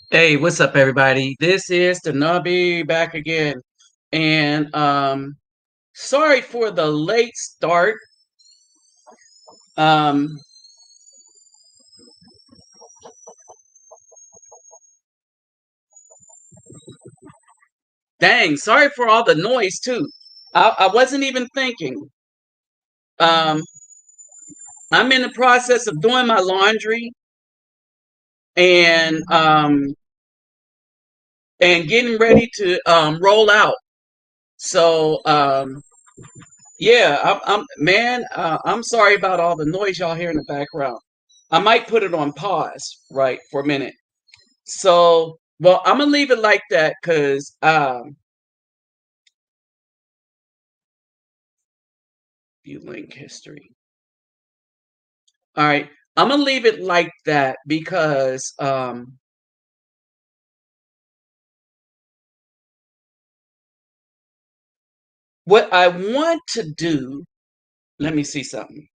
Hey, what's up, everybody? This is the Nabi back again, and sorry for the late start. Um, Dang, sorry for all the noise too. I wasn't even thinking. Um, I'm in the process of doing my laundry and um, and getting ready to roll out. So yeah, I'm sorry about all the noise y'all hear in the background. I might put it on pause, right, for a minute. So, well, I'm gonna leave it like that because view link history. All right, I'm gonna leave it like that because what I want to do. Let me see something.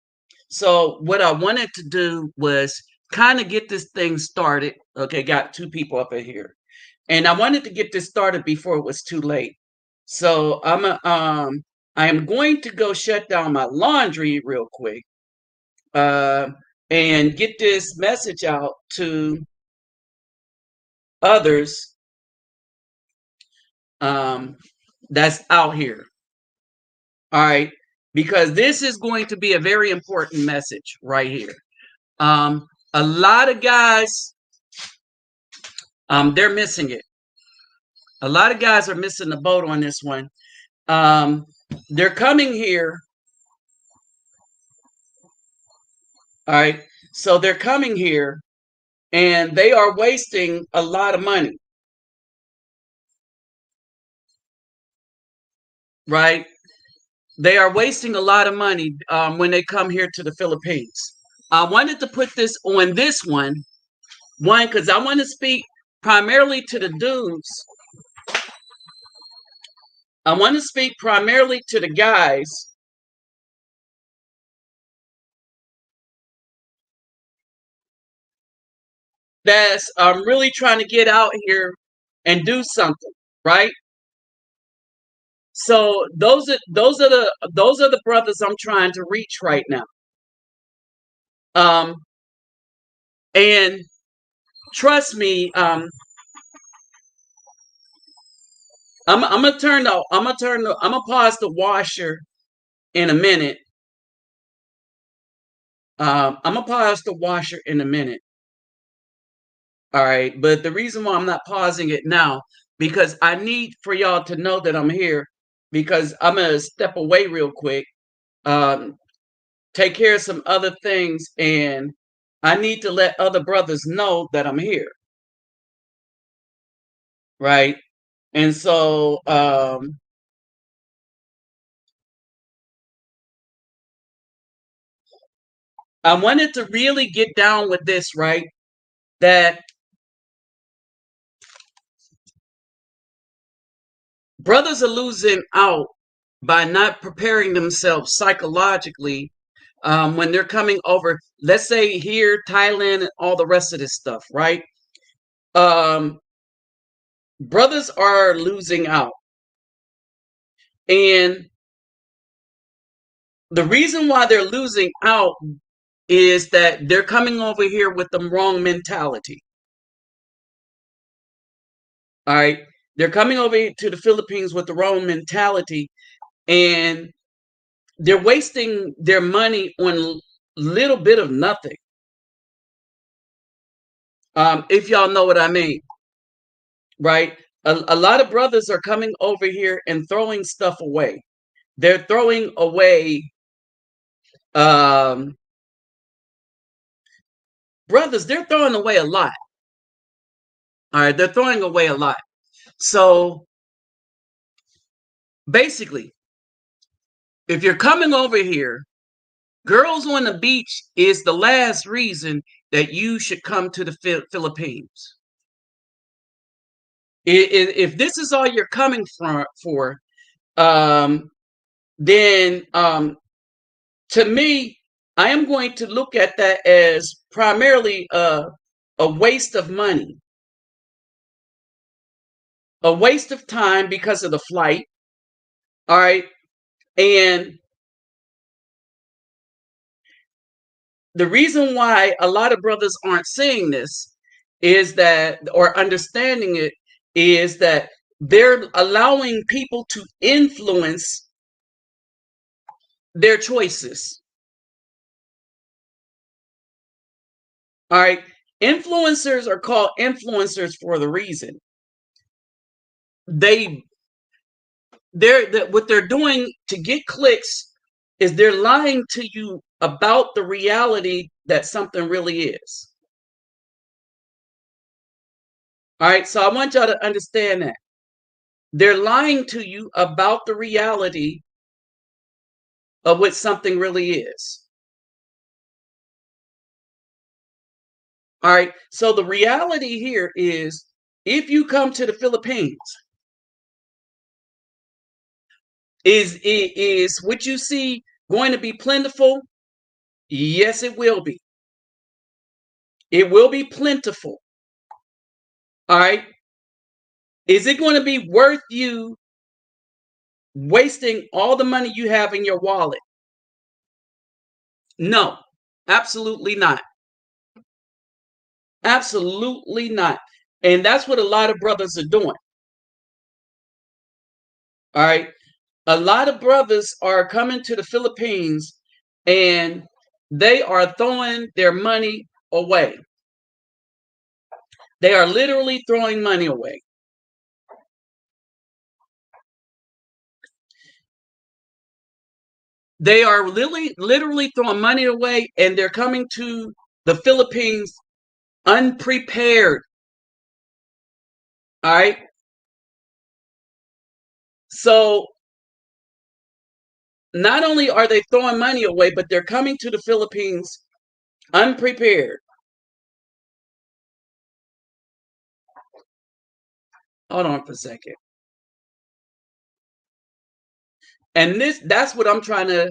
So, what I wanted to do was kind of get this thing started. Okay, got two people up in here, and I wanted to get this started before it was too late. So I am going to go shut down my laundry real quick uh, and get this message out to others um, that's out here. All right, because this is going to be a very important message right here. Um, a lot of guys, they're missing it. A lot of guys are missing the boat on this one. Um, they're coming here. All right, so they're coming here and they are wasting a lot of money, right? They are wasting a lot of money when they come here to the Philippines. I wanted to put this on this one, because I want to speak primarily to the dudes. I want to speak primarily to the guys that's really trying to get out here and do something, right? So those are the brothers I'm trying to reach right now. Um, and trust me, I'm gonna pause the washer in a minute. I'm gonna pause the washer in a minute. All right, but the reason why I'm not pausing it now because I need for y'all to know that I'm here because I'm gonna step away real quick, um, take care of some other things, and I need to let other brothers know that I'm here, right? And so I wanted to really get down with this, right? That brothers are losing out by not preparing themselves psychologically when they're coming over, let's say here, Thailand, and all the rest of this stuff, right? Um, Brothers are losing out. And the reason why they're losing out is that they're coming over here with the wrong mentality. All right. They're coming over to the Philippines with the wrong mentality and they're wasting their money on a little bit of nothing. If y'all know what I mean, right? A lot of brothers are coming over here and throwing stuff away. They're throwing away, um, brothers, they're throwing away a lot. All right. They're throwing away a lot. So basically, if you're coming over here, girls on the beach is the last reason that you should come to the Philippines. If this is all you're coming for, um, then to me, I am going to look at that as primarily a waste of money. a waste of time because of the flight. All right. And the reason why a lot of brothers aren't seeing this is that, or understanding it, is that they're allowing people to influence their choices. All right. Influencers are called influencers for the reason. They what they're doing to get clicks is they're lying to you about the reality that something really is. All right. So I want y'all to understand that. They're lying to you about the reality of what something really is. All right. So the reality here is if you come to the Philippines, is what you see going to be plentiful? Yes, it will be. It will be plentiful. All right. Is it going to be worth you wasting all the money you have in your wallet? No, absolutely not. Absolutely not. And that's what a lot of brothers are doing. All right. A lot of brothers are coming to the Philippines and they are throwing their money away. They are literally throwing money away. They are literally throwing money away, and they're coming to the Philippines unprepared. All right. So not only are they throwing money away, but they're coming to the Philippines unprepared. Hold on for a second. And that's what I'm trying to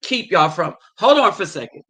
keep y'all from. Hold on for a second.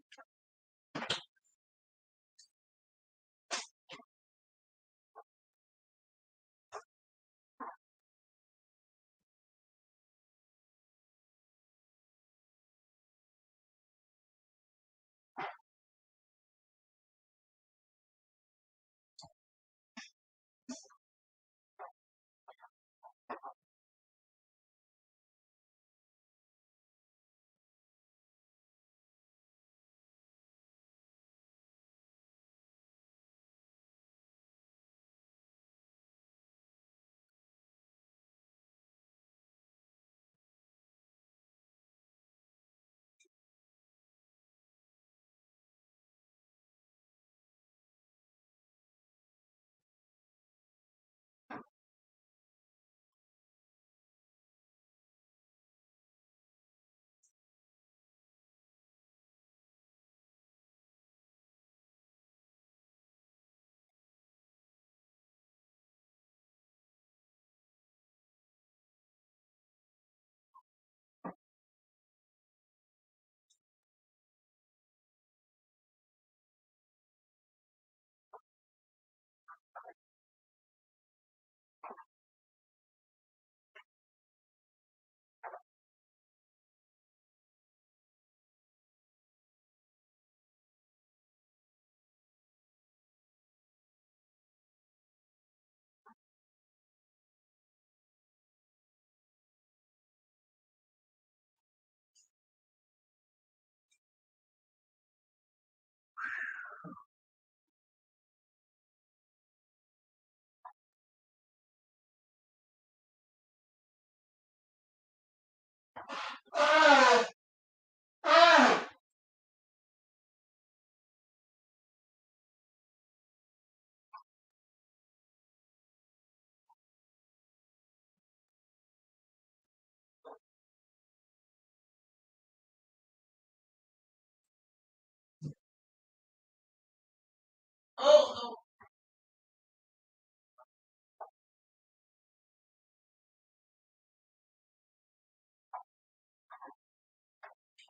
Oh,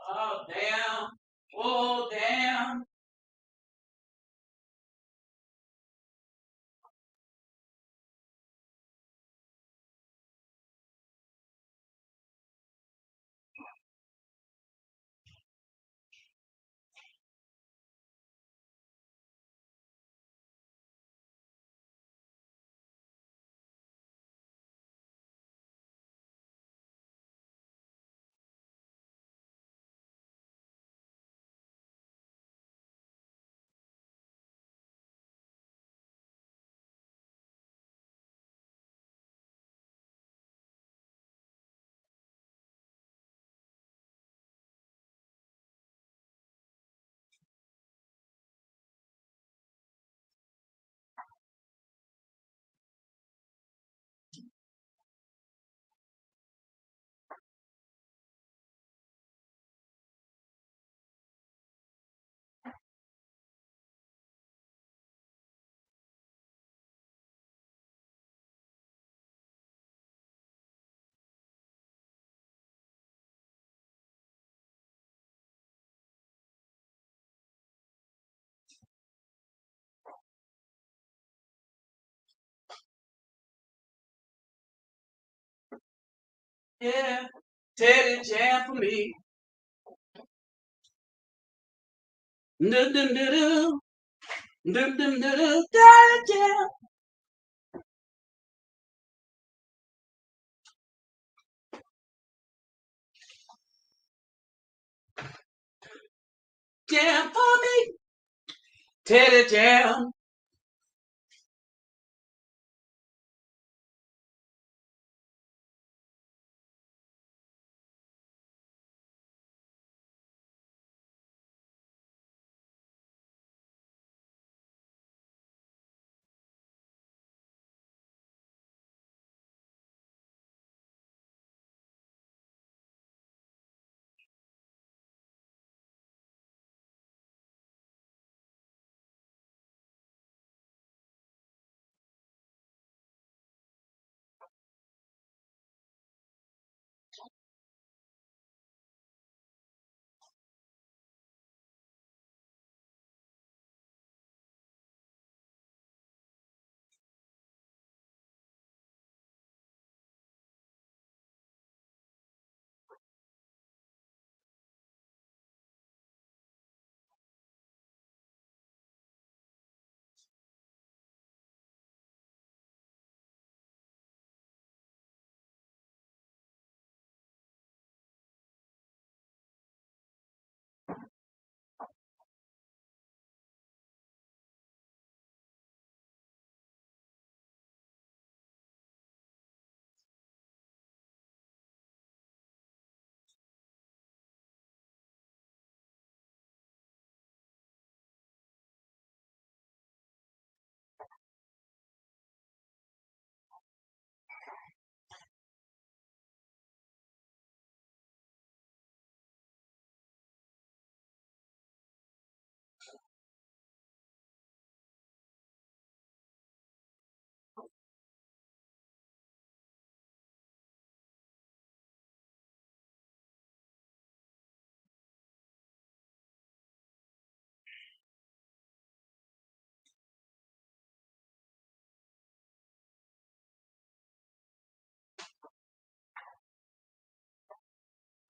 oh, damn. Oh, damn. Yeah, Teddy jam for me. Do do do do do do do do. Teddy jam, jam for me. Teddy jam.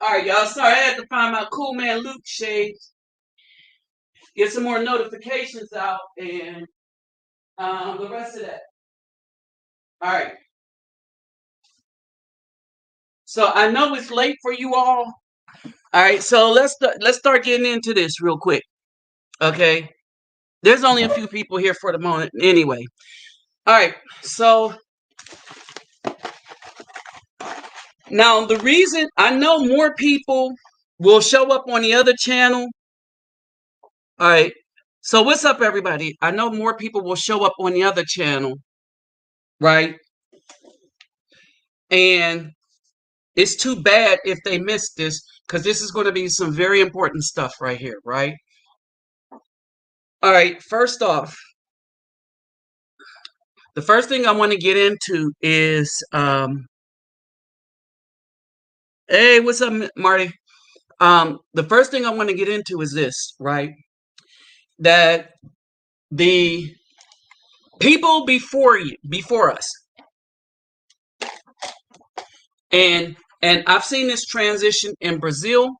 All right, y'all. Sorry, I had to find my cool man Luke shades, get some more notifications out, and the rest of that. All right. So I know it's late for you all. All right. So let's start getting into this real quick. Okay. There's only a few people here for the moment, anyway. All right. So now the reason I know more people will show up on the other channel. All right. So what's up, everybody? I know more people will show up on the other channel, right? And it's too bad if they miss this because this is going to be some very important stuff right here, right? All right, first off, the first thing I want to get into is, hey, what's up, Marty? The first thing I want to get into is this, right? That the people before us, and I've seen this transition in Brazil.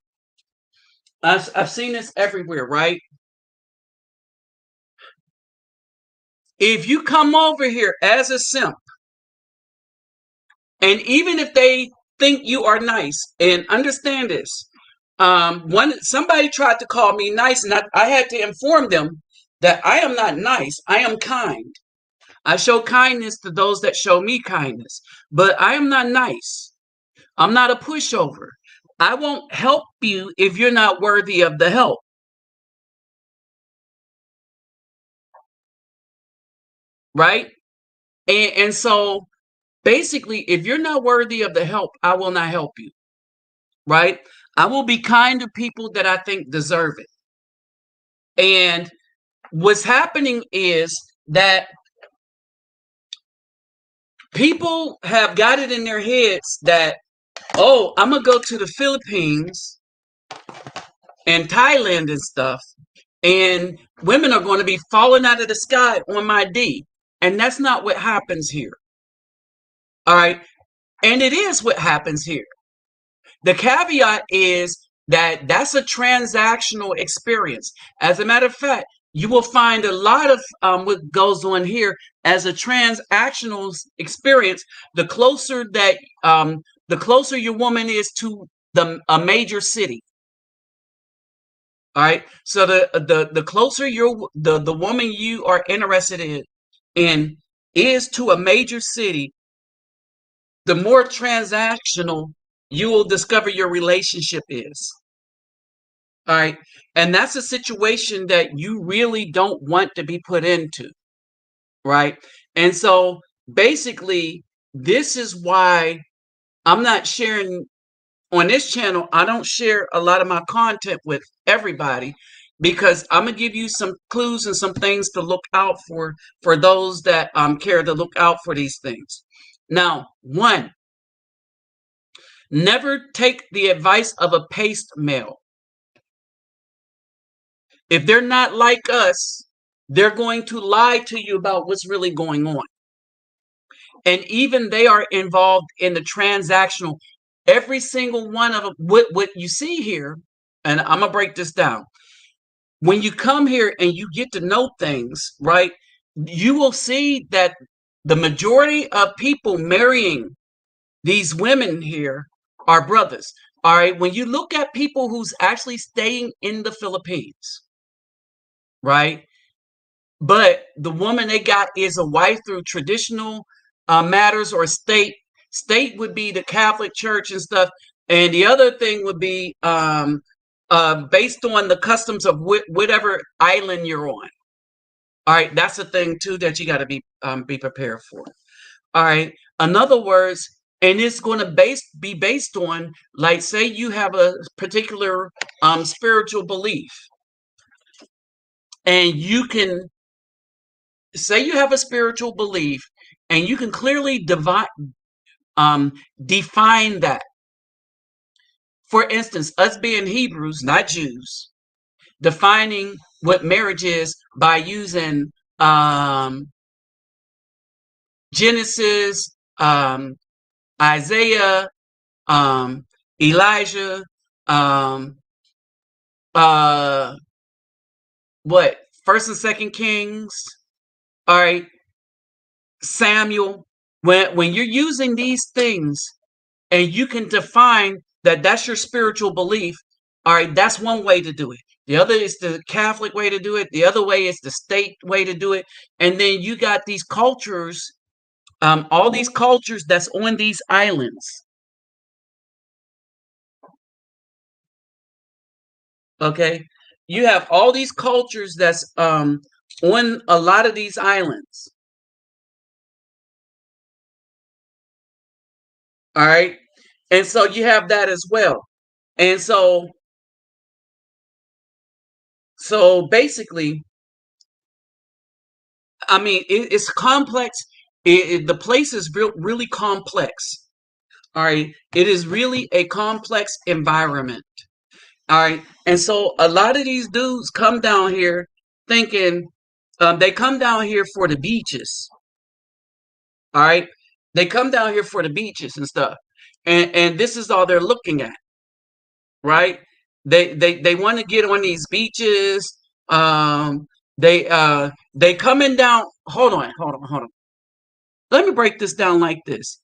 I've seen this everywhere, right? If you come over here as a simp, and even if they think you are nice, and understand this, somebody tried to call me nice, and I had to inform them that I am not nice. I am kind. I show kindness to those that show me kindness, but I am not nice. I'm not a pushover. I won't help you if you're not worthy of the help, right? And so basically, if you're not worthy of the help, I will not help you, right? I will be kind to people that I think deserve it. And what's happening is that people have got it in their heads that, oh, I'm going to go to the Philippines and Thailand and stuff, and women are going to be falling out of the sky on my D. And that's not what happens here. All right. And it is what happens here. The caveat is that that's a transactional experience. As a matter of fact, you will find a lot of what goes on here as a transactional experience. The closer that the closer your woman is to a major city. All right. So the closer the woman you are interested in is to a major city, the more transactional you will discover your relationship is. All right. And that's a situation that you really don't want to be put into. Right. And so basically, this is why I'm not sharing on this channel. I don't share a lot of my content with everybody because I'm gonna give you some clues and some things to look out for those that care to look out for these things. Now, one, never take the advice of a paste mail. If they're not like us, they're going to lie to you about what's really going on. And even they are involved in the transactional. Every single one of them, what you see here, and I'm going to break this down. When you come here and you get to know things, right, you will see that the majority of people marrying these women here are brothers. All right. When you look at people who's actually staying in the Philippines, right? But the woman they got is a wife through traditional matters or state. State would be the Catholic Church and stuff. And the other thing would be based on the customs of whatever island you're on. All right. That's a thing, too, that you got to be prepared for. All right. In other words, and it's going to be based on, like, say you have a particular spiritual belief, and you can say you have a spiritual belief, and you can clearly define that. For instance, us being Hebrews, not Jews, defining what marriage is by using Genesis, Isaiah, Elijah, um, uh, what First and Second Kings, all right, Samuel. When you're using these things and you can define that that's your spiritual belief, all right, that's one way to do it. The other is the Catholic way to do it. The other way is the state way to do it. And then you got these cultures, all these cultures that's on these islands. Okay, you have all these cultures that's on a lot of these islands. All right, and so you have that as well. And so basically, I mean, it's complex. The place is really complex. All right, it is really a complex environment. All right, and so a lot of these dudes come down here thinking they come down here for the beaches. All right, they come down here for the beaches and stuff, and this is all they're looking at, right? They want to get on these beaches. They coming down. Hold on. Let me break this down like this.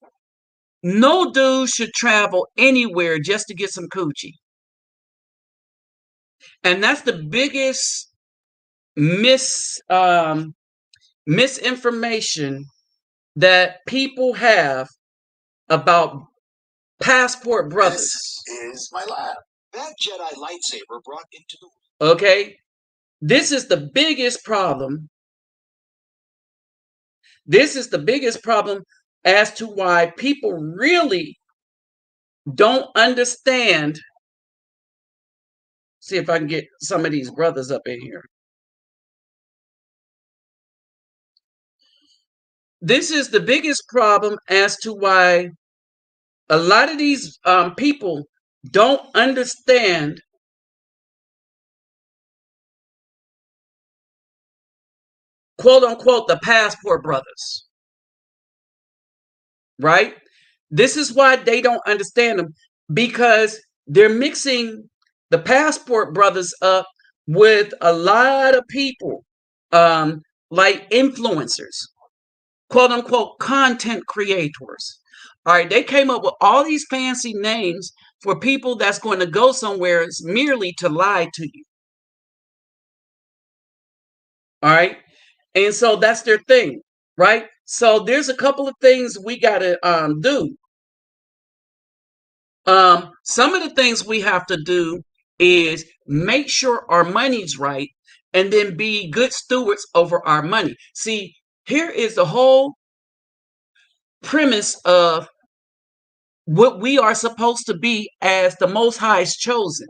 No dude should travel anywhere just to get some coochie. And that's the biggest misinformation that people have about passport brothers. This is my lab. That Jedi lightsaber brought into the world. Okay? This is the biggest problem. This is the biggest problem as to why people really don't understand. See if I can get some of these brothers up in here. This is the biggest problem as to why a lot of these people don't understand quote unquote the passport brothers, right? This is why they don't understand them. because they're mixing the passport brothers up with a lot of people, um, like influencers, quote unquote content creators. All right, they came up with all these fancy names for people that's going to go somewhere merely to lie to you. All right, and so that's their thing, right? So there's a couple of things we got to do. Some of the things we have to do is make sure our money's right and then be good stewards over our money. See, here is the whole premise of what we are supposed to be as the Most High's chosen.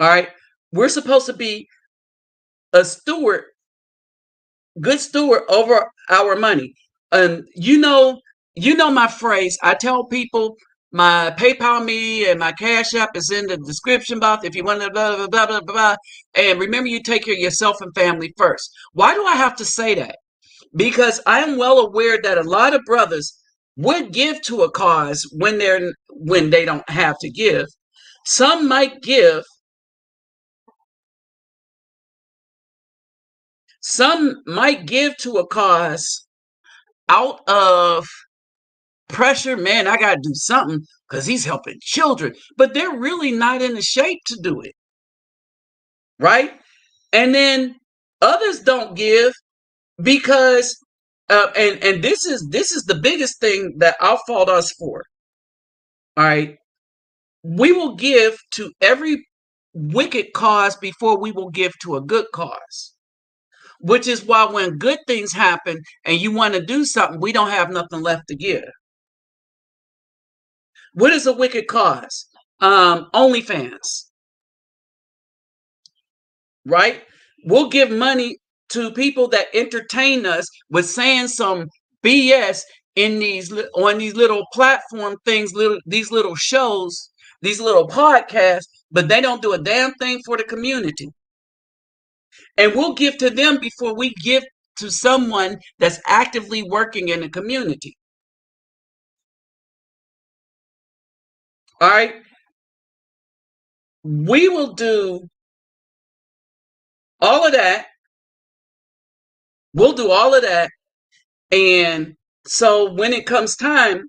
All right. We're supposed to be a steward, good steward over our money. And you know my phrase. I tell people my PayPal me and my Cash App is in the description box if you want to blah blah blah blah blah. And remember, you take care of yourself and family first. Why do I have to say that? Because I am well aware that a lot of brothers would give to a cause when they don't have to give. Some might give. Some might give to a cause out of pressure. Man, I got to do something because he's helping children, but they're really not in the shape to do it, right? And then others don't give because, and this is the biggest thing that I'll fault us for. All right, we will give to every wicked cause before we will give to a good cause. Which is why when good things happen and you want to do something, we don't have nothing left to give. What is a wicked cause? OnlyFans, right? We'll give money to people that entertain us with saying some BS in these on these little platform things, these little shows, these little podcasts, but they don't do a damn thing for the community. And we'll give to them before we give to someone that's actively working in the community. All right. We will do all of that. We'll do all of that. And so when it comes time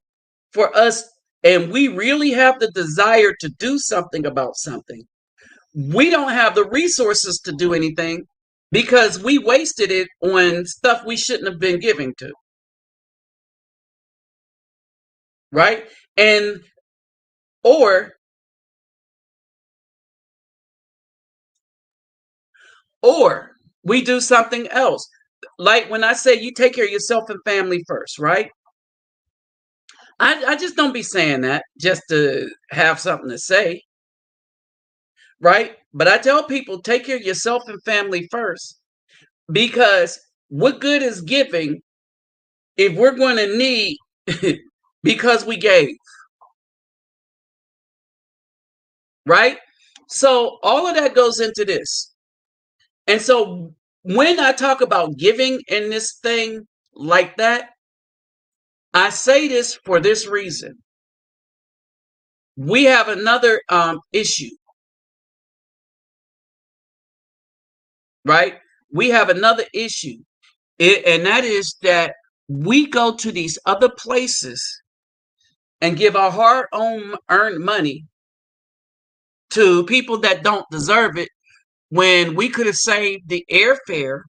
for us, and we really have the desire to do something about something, we don't have the resources to do anything because we wasted it on stuff we shouldn't have been giving to. Right. And, or, or we do something else. Like when I say you take care of yourself and family first, right? I just don't be saying that just to have something to say, right? But I tell people take care of yourself and family first because what good is giving if we're going to need because we gave, right? So all of that goes into this. And so when I talk about giving in this thing like that, I say this for this reason. We have another issue, right? We have another issue, and that is that we go to these other places and give our earned money to people that don't deserve it when we could have saved the airfare,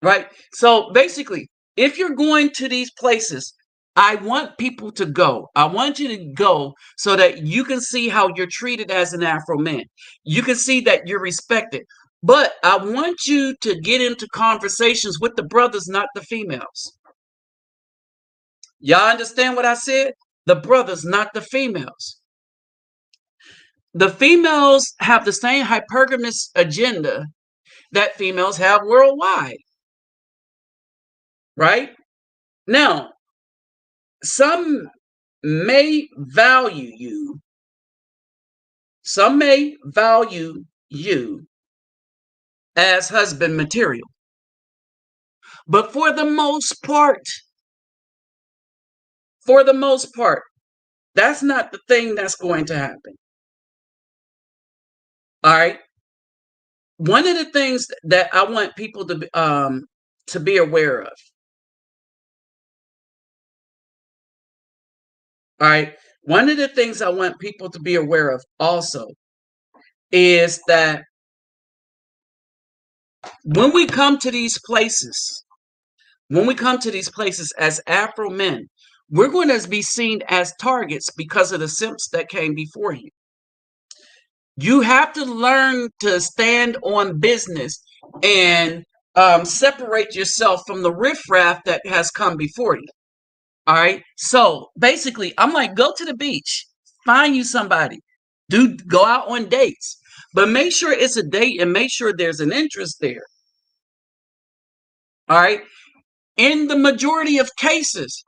right? So basically, if you're going to these places, I want people to go. I want you to go so that you can see how you're treated as an Afro man. You can see that you're respected. But I want you to get into conversations with the brothers, not the females. Y'all understand what I said? The brothers, not the females. The females have the same hypergamous agenda that females have worldwide, right? Now, some may value you, some may value you as husband material, but for the most part, For the most part, that's not the thing that's going to happen. All right. One of the things that I want people to be aware of. All right. One of the things I want people to be aware of also is that when we come to these places, as Afro men, we're going to be seen as targets because of the simps that came before you. You have to learn to stand on business and separate yourself from the riffraff that has come before you. All right. So basically, I'm like, go to the beach, find you somebody, go out on dates, but make sure it's a date and make sure there's an interest there. All right. In the majority of cases,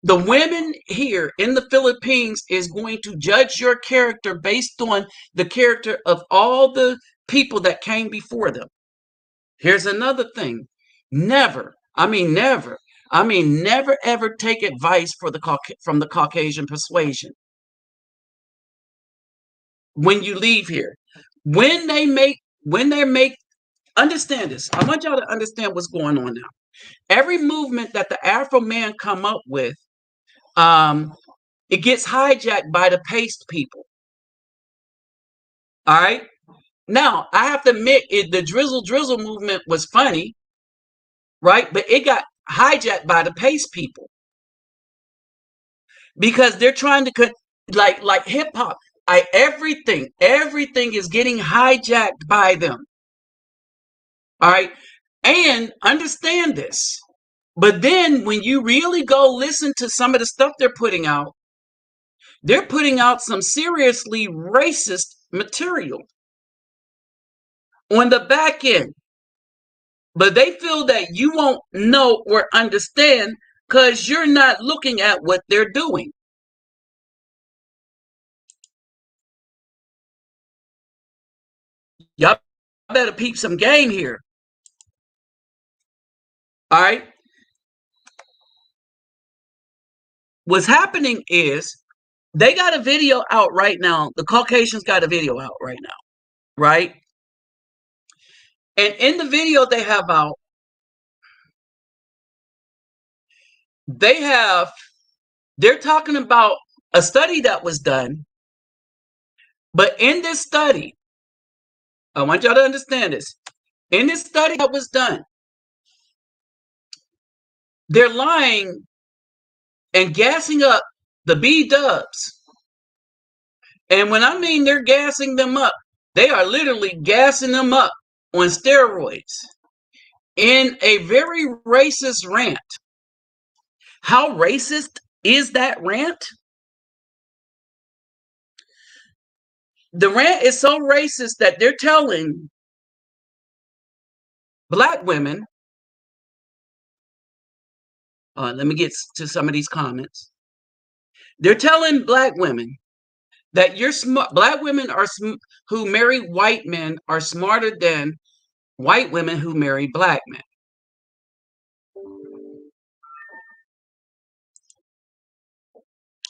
the women here in the Philippines is going to judge your character based on the character of all the people that came before them. Here's another thing. Never, never ever take advice from the Caucasian persuasion when you leave here. When they make, understand this. I want y'all to understand what's going on now. Every movement that the Afro man come up with, it gets hijacked by the paste people. All right. Now, I have to admit, the drizzle movement was funny, right? But it got hijacked by the paste people because they're trying to like hip hop. Everything is getting hijacked by them. All right. And understand this. But then when you really go listen to some of the stuff they're putting out some seriously racist material on the back end. But they feel that you won't know or understand because you're not looking at what they're doing. Y'all better peep some game here. All right. What's happening is they got a video out right now. The Caucasians got a video out right now. Right. And in the video they have out, they're talking about a study that was done. But in this study, I want y'all to understand this. In this study that was done, they're lying and gassing up the B dubs. And when I mean they're gassing them up, they are literally gassing them up on steroids in a very racist rant. How racist is that rant? The rant is so racist that they're telling black women, let me get to some of these comments. They're telling black women that you're smart. Black women who marry white men are smarter than white women who marry black men.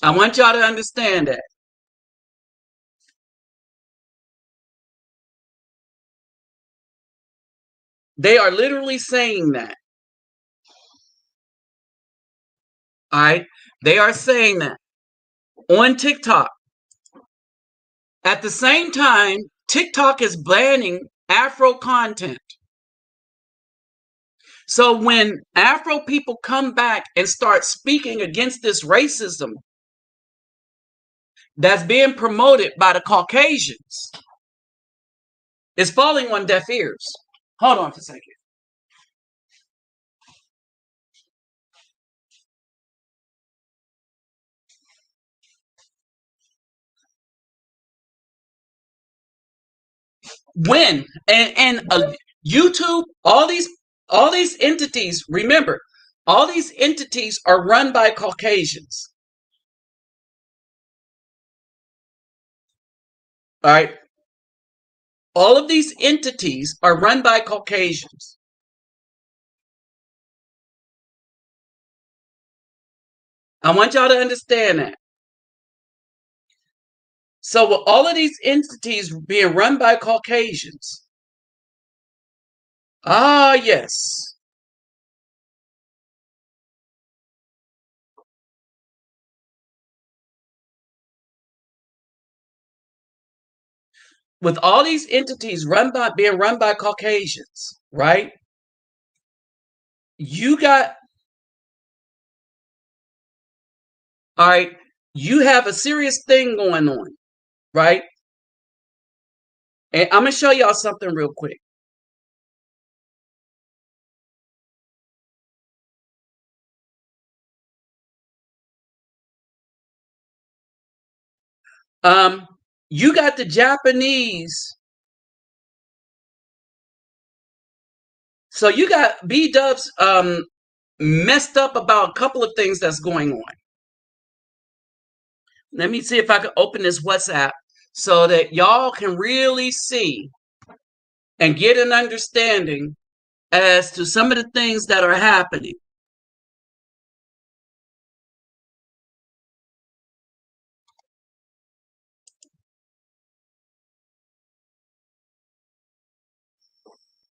I want y'all to understand that. They are literally saying that. All right. They are saying that on TikTok. At the same time, TikTok is banning Afro content. So when Afro people come back and start speaking against this racism that's being promoted by the Caucasians, it's falling on deaf ears. Hold on for a second. When and YouTube, all these entities, remember, all these entities are run by Caucasians. All right. All of these entities are run by Caucasians. I want y'all to understand that. So with all of these entities being run by Caucasians, yes. With all these entities being run by Caucasians, right? You got all right, you have a serious thing going on, right? And I'm gonna show y'all something real quick. Um, you got the Japanese. So you got B Dubs messed up about a couple of things that's going on. Let me see if I can open this WhatsApp so that y'all can really see and get an understanding as to some of the things that are happening.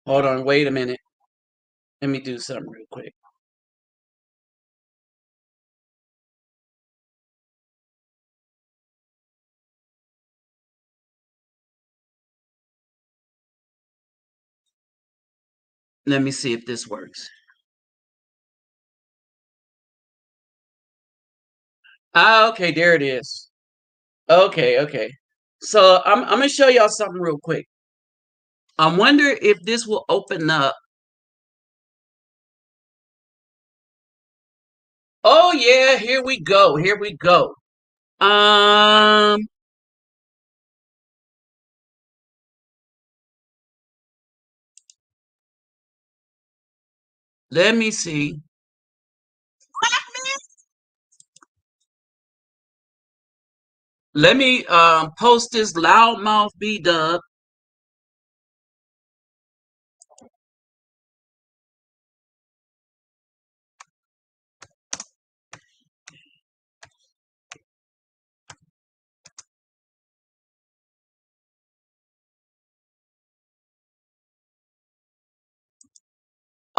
Hold on, wait a minute. Let me do something real quick. Let me see if this works. Okay, there it is. Okay. So I'm gonna show y'all something real quick. I wonder if this will open up. Oh yeah, here we go. Here we go. Um, let me see. Let me post this loudmouth B Dub.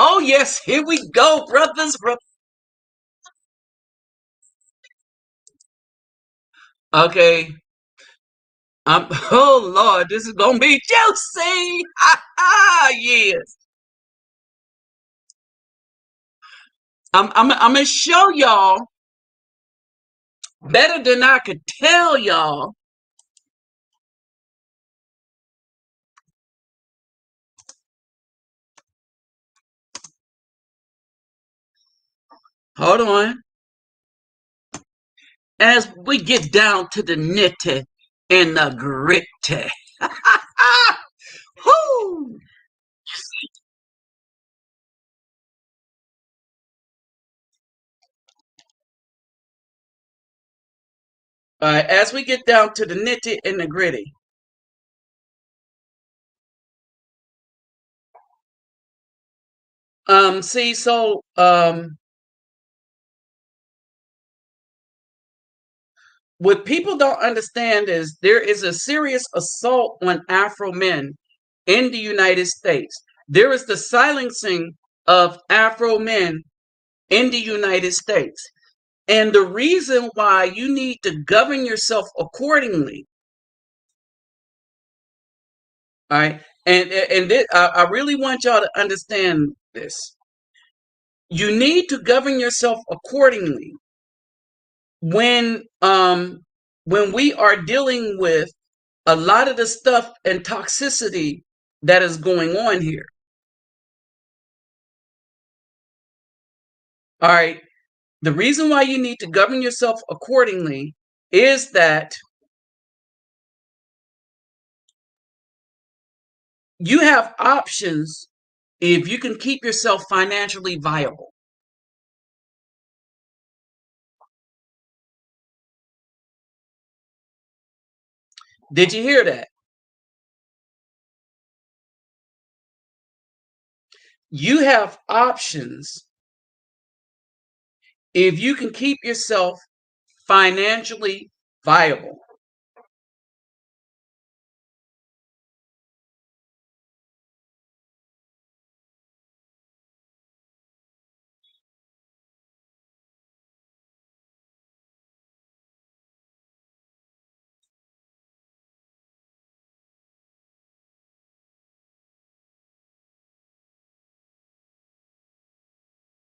Oh yes, here we go, brothers. Okay. Oh Lord, this is gonna be juicy. Yes. I'm gonna show y'all better than I could tell y'all. Hold on. As we get down to the nitty and the gritty. Whoo! All right, as we get down to the nitty and the gritty. See, so what people don't understand is there is a serious assault on Afro men in the United States. There is the silencing of Afro men in the United States. And the reason why you need to govern yourself accordingly, all right, I really want y'all to understand this. You need to govern yourself accordingly when we are dealing with a lot of the stuff and toxicity that is going on here. All right. The reason why you need to govern yourself accordingly is that you have options if you can keep yourself financially viable. Did you hear that? You have options if you can keep yourself financially viable.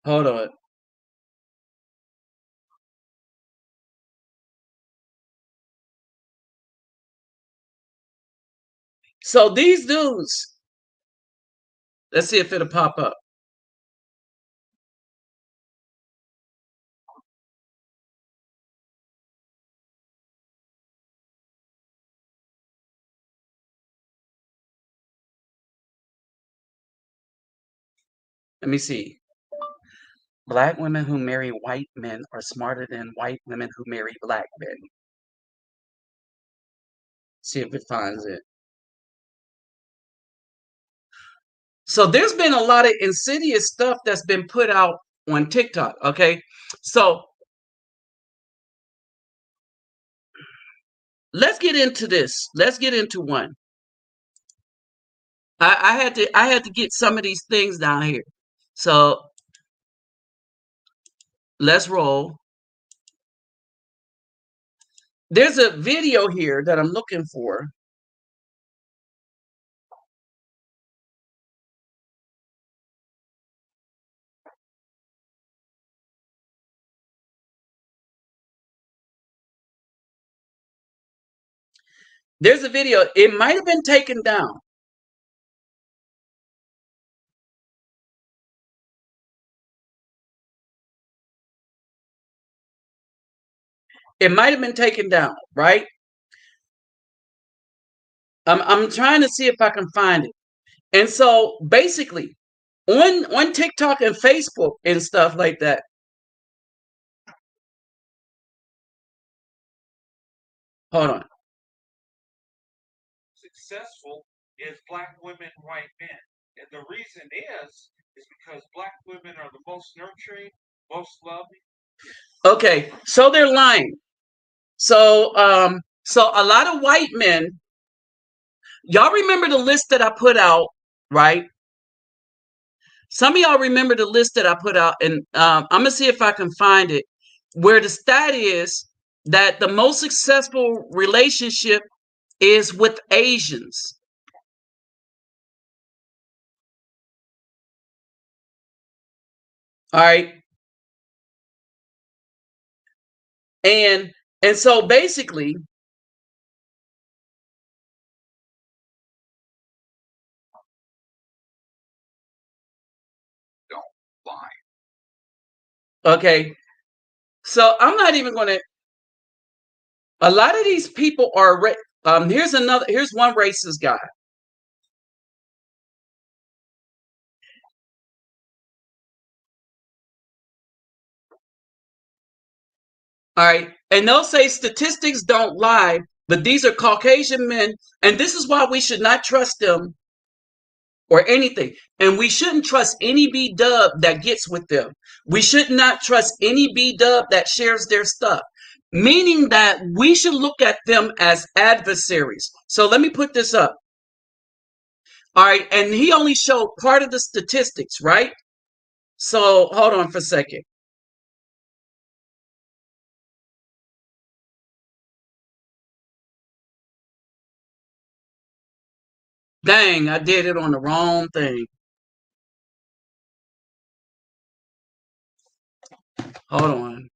Hold on. So these dudes, let's see if it'll pop up. Let me see. Black women who marry white men are smarter than white women who marry black men. See if it finds it. So there's been a lot of insidious stuff that's been put out on TikTok. Okay. So let's get into this. Let's get into one. I had to get some of these things down here. So let's roll. There's a video here that I'm looking for. There's a video. It might have been taken down. It might have been taken down, right? I'm trying to see if I can find it. And so basically, on TikTok and Facebook and stuff like that. Hold on. Successful is black women, white men. And the reason is because black women are the most nurturing, most loving. Okay, so they're lying. So a lot of white men, y'all remember the list that I put out, right? Some of y'all remember the list that I put out, and I'm gonna see if I can find it, where the stat is that the most successful relationship is with Asians. All right, and and so basically, Don't lie. okay. So I'm not even gonna. A lot of these people are. Here's another. Here's one racist guy. All right. And they'll say statistics don't lie, but these are Caucasian men. And this is why we should not trust them or anything. And we shouldn't trust any B dub that gets with them. We should not trust any B dub that shares their stuff, meaning that we should look at them as adversaries. So let me put this up. All right. And he only showed part of the statistics, right? So hold on for a second. Dang, I did it on the wrong thing. Hold on.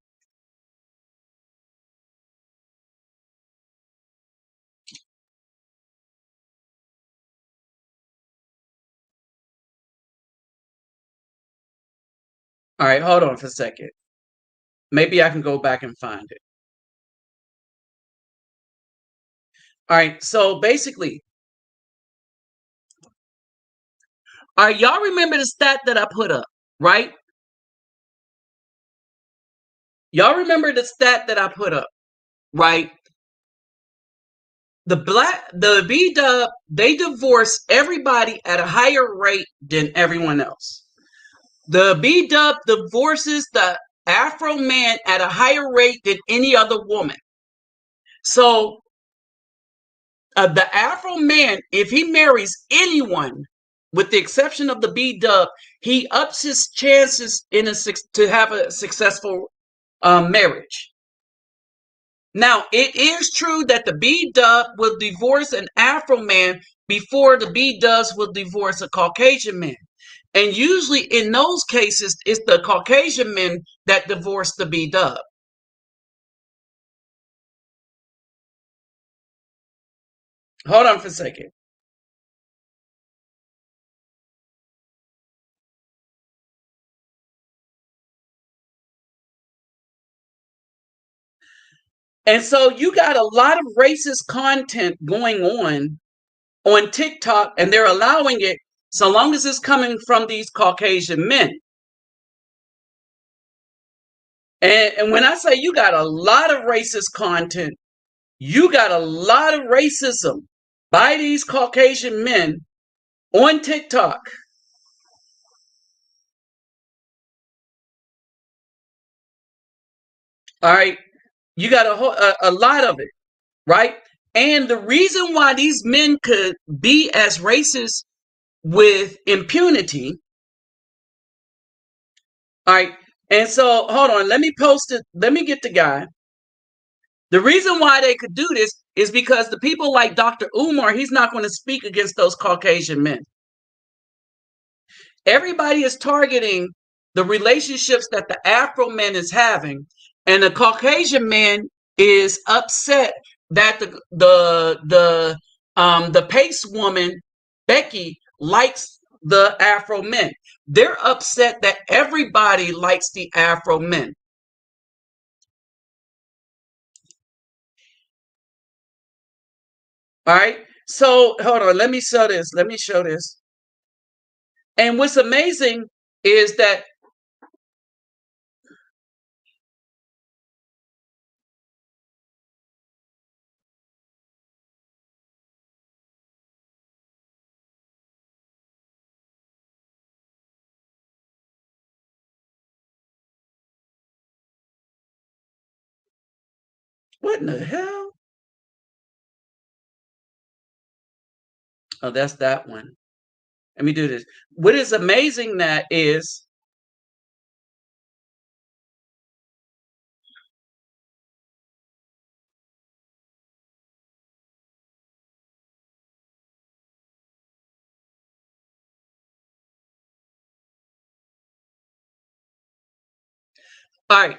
All right, hold on for a second. Maybe I can go back and find it. All right, so basically, all right, y'all remember the stat that I put up, right? Y'all remember the stat that I put up, right? The B dub, they divorce everybody at a higher rate than everyone else. The B dub divorces Afro man at a higher rate than any other woman. So the Afro man, if he marries anyone, with the exception of the B dub, he ups his chances to have a successful marriage. Now, it is true that the B dub will divorce an Afro man before the B dubs will divorce a Caucasian man. And usually in those cases, it's the Caucasian men that divorce the B dub. Hold on for a second. And so you got a lot of racist content going on TikTok, and they're allowing it so long as it's coming from these Caucasian men. And when I say you got a lot of racist content, you got a lot of racism by these Caucasian men on TikTok. All right. You got a lot of it, right? And the reason why these men could be as racist with impunity, all right. And so, hold on, let me post it. Let me get the guy. The reason why they could do this is because the people like Dr. Umar, he's not going to speak against those Caucasian men. Everybody is targeting the relationships that the Afro man is having, and the Caucasian man is upset that the Pace woman Becky likes the Afro men. They're upset that everybody likes the Afro men. All right. So hold on. Let me show this. Let me show this. And what's amazing is that what in the hell? Oh, that's that one. Let me do this. What is amazing that is, all right.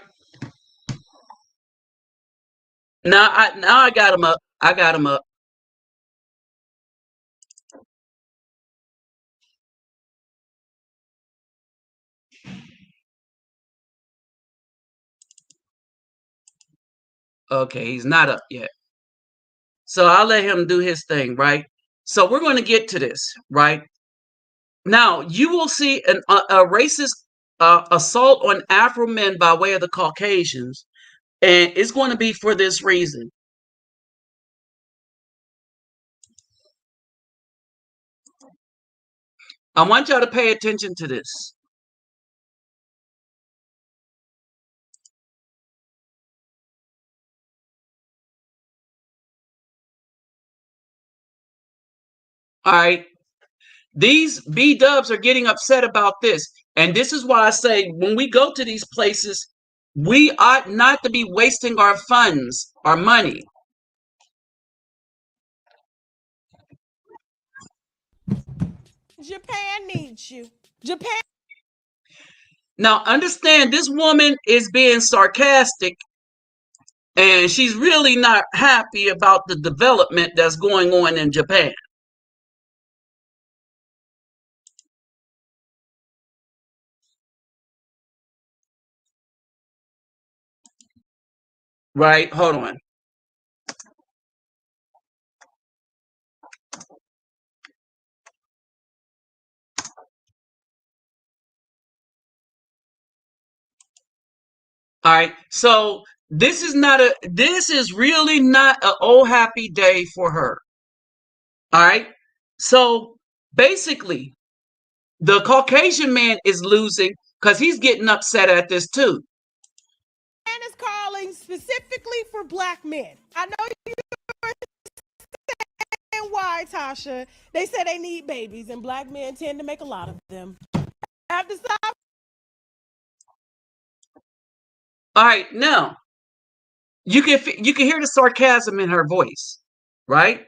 Now I got him up. I got him up. Okay, he's not up yet. So I'll let him do his thing, right? So we're going to get to this, right? Now you will see a racist assault on Afro men by way of the Caucasians, and it's going to be for this reason. I want y'all to pay attention to this. All right. These B dubs are getting upset about this. And this is why I say when we go to these places, we ought not to be wasting our funds, our money. Japan needs you. Japan. Now, understand this woman is being sarcastic and she's really not happy about the development that's going on in Japan. Right? Hold on. All right. So this is really not an oh happy day for her. All right. So basically, the Caucasian man is losing because he's getting upset at this too. is calling specifically for black men. I know you're saying why, Tasha. They say they need babies, and black men tend to make a lot of them. Have to stop. All right, now you can hear the sarcasm in her voice, right?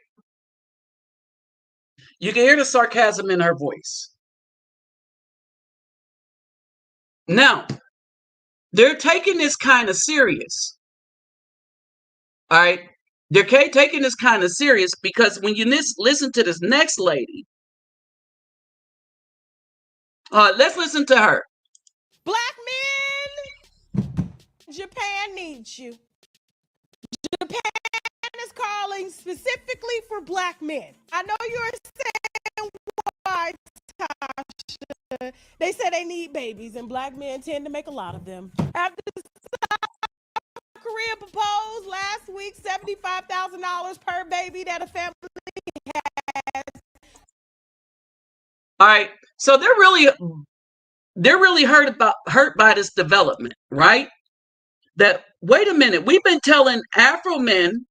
You can hear the sarcasm in her voice. Now, they're taking this kind of serious. All right. They're taking this kind of serious because when you listen to this next lady, let's listen to her. Black men, Japan needs you. Japan is calling specifically for black men. I know you're saying why, Tasha. They say they need babies, and black men tend to make a lot of them. After South Korea proposed last week $75,000 per baby that a family has. All right. So they're really hurt by this development, right? That wait a minute, we've been telling the Afro man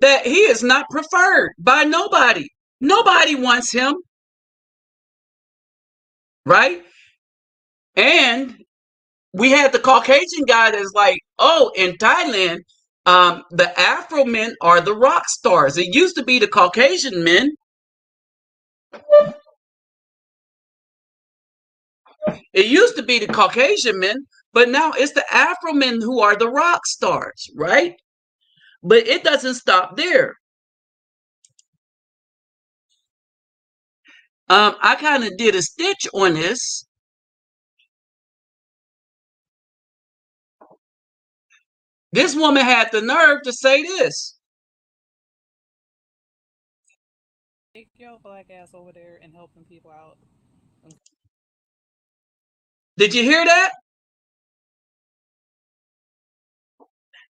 that he is not preferred by nobody. Nobody wants him, right? And we had the Caucasian guy that's like, oh, in Thailand, the Afro men are the rock stars. It used to be the Caucasian men. It used to be the Caucasian men, but now it's the Afro men who are the rock stars, right? But it doesn't stop there. I kind of did a stitch on this. This woman had the nerve to say this. Take your black ass over there and helping people out. Did you hear that?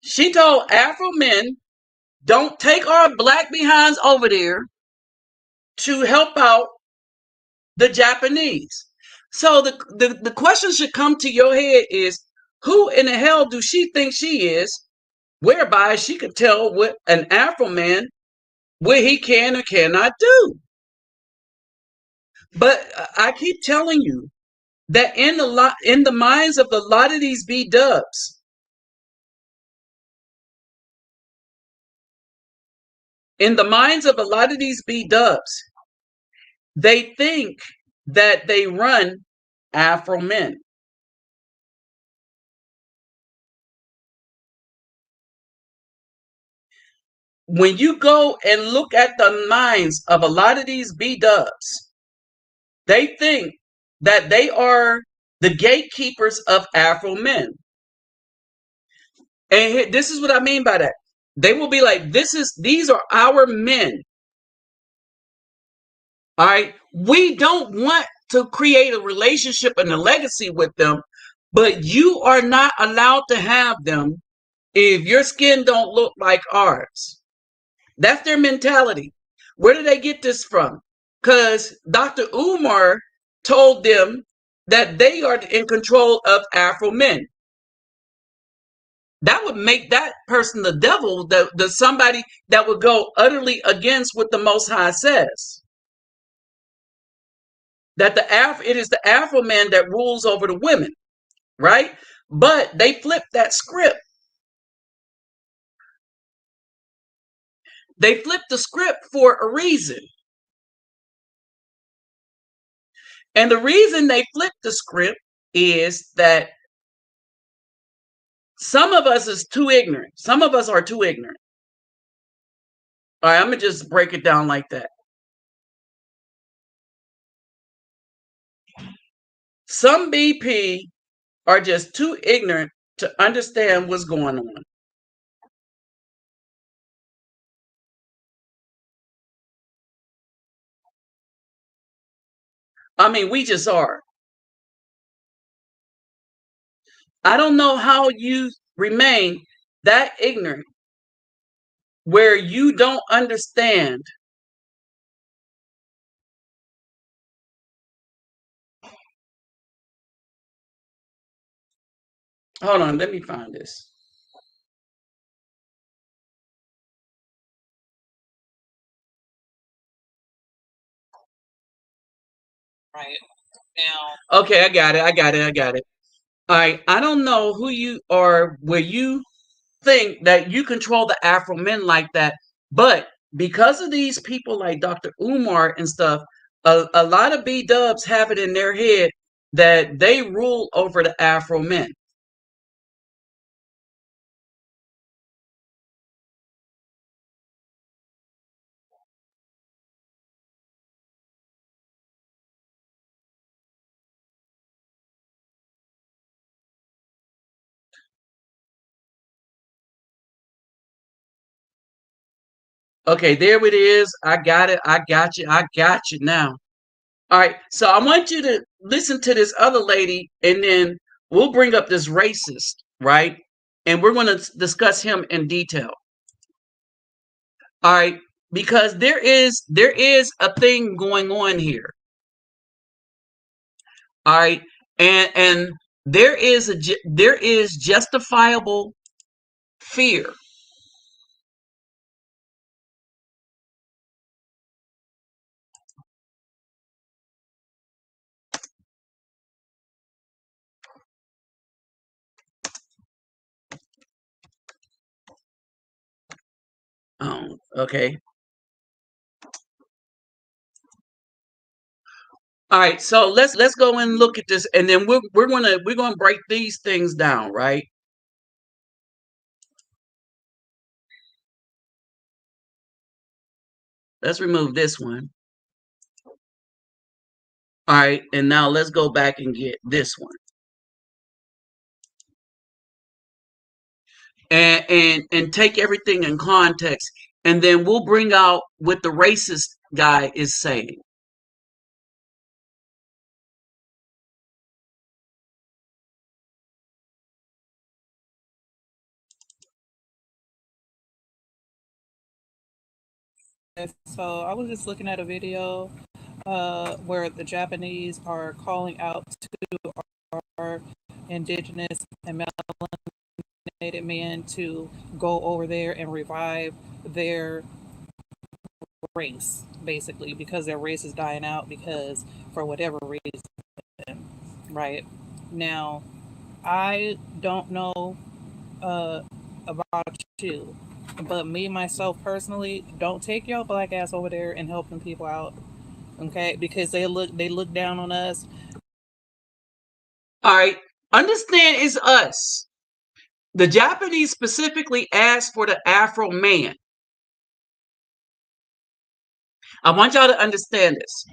She told Afro men, don't take our black behinds over there to help out the Japanese. So the question should come to your head is, who in the hell do she think she is, whereby she could tell what an Afro man what he can or cannot do? But I keep telling you that in the minds of a lot of these B dubs, in the minds of a lot of these B dubs, they think that they run Afro men. When you go and look at the minds of a lot of these B dubs, they think that they are the gatekeepers of Afro men. And this is what I mean by that. They will be like, these are our men. All right. We don't want to create a relationship and a legacy with them, but you are not allowed to have them if your skin don't look like ours. That's their mentality. Where did they get this from? Because Dr. Umar told them that they are in control of Afro men. That would make that person the devil, the somebody that would go utterly against what the Most High says. That it is the Afro man that rules over the women, right? But they flipped that script. They flipped the script for a reason. And the reason they flipped the script is that some of us is too ignorant. Some of us are too ignorant. All right, I'm going to just break it down like that. Some BP are just too ignorant to understand what's going on. I mean, we just are. I don't know how you remain that ignorant where you don't understand Hold on, let me find this. Right now. Okay, I got it. All right, I don't know who you are, where you think that you control the Afro men like that, but because of these people like Dr. Umar and stuff, a lot of B dubs have it in their head that they rule over the Afro men. Okay, there it is. I got it. I got you. I got you now. All right. So I want you to listen to this other lady, and then we'll bring up this racist, right? And we're going to discuss him in detail. All right, because there is a thing going on here. All right, and there is justifiable fear. Okay. All right, so let's go and look at this, and then we're gonna break these things down, right? Let's remove this one. All right, and now let's go back and get this one, and take everything in context, and then we'll bring out what the racist guy is saying. So I was just looking at a video where the Japanese are calling out to our indigenous and melanated men to go over there and revive their race, basically, because their race is dying out because for whatever reason, right? Now, I don't know uh, about you, but me myself personally, don't take your black ass over there and help them people out, okay? Because they look down on us. All right, understand is us. The Japanese specifically asked for the Afro man. I want y'all to understand this.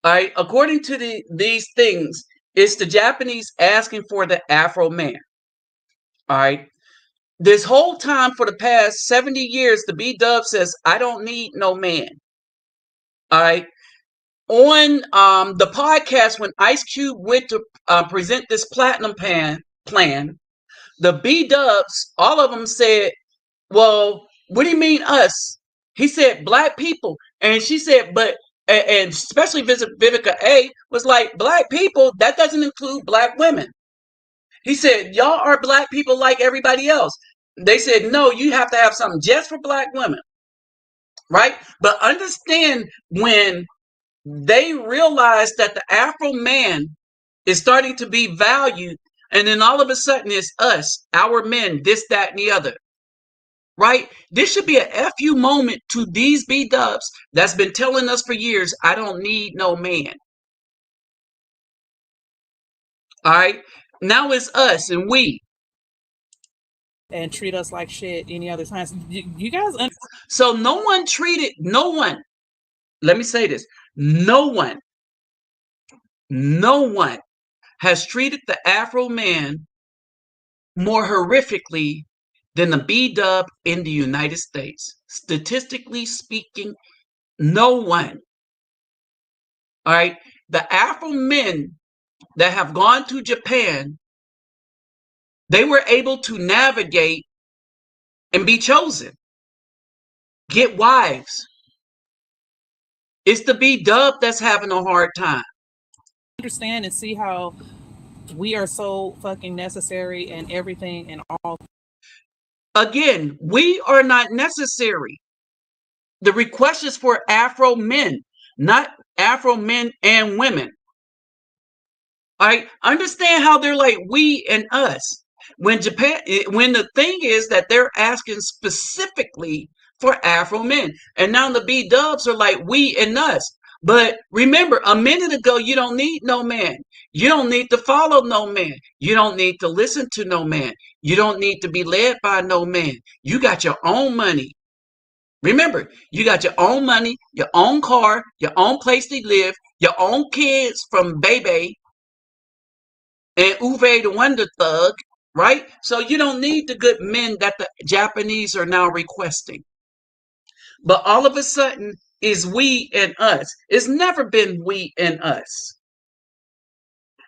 All right, according to these things, it's the Japanese asking for the Afro man. All right. This whole time for the past 70 years, the B Dub says, I don't need no man. All right. On the podcast, when Ice Cube went to present this platinum plan, the B Dubs, all of them said, well, what do you mean us? He said black people. And she said, but, and especially Vivica A was like, black people, that doesn't include black women. He said, y'all are black people like everybody else. They said, no, you have to have something just for black women, right? But understand when they realize that the Afro man is starting to be valued, and then all of a sudden it's us, our men, this, that, and the other, right? This should be a FU moment to these B dubs that's been telling us for years, I don't need no man. All right. Now it's us and we. And treat us like shit any other times. You guys So no one, let me say this, no one has treated the Afro man more horrifically than the B dub in the United States. Statistically speaking, no one. All right. The Afro men that have gone to Japan, they were able to navigate and be chosen, get wives. It's the B dub that's having a hard time. understand and see how we are so fucking necessary and everything and all. Again, we are not necessary. The request is for Afro men, not Afro men and women. I understand how they're like we and us. When the thing is that they're asking specifically for Afro men, and now the B Dubs are like we and us. But remember, a minute ago, you don't need no man. You don't need to follow no man. You don't need to listen to no man. You don't need to be led by no man. You got your own money. Remember, you got your own money, your own car, your own place to live, your own kids from baby and Uwe the Wonder Thug, right? So you don't need the good men that the Japanese are now requesting. But all of a sudden, is we and us. It's never been we and us.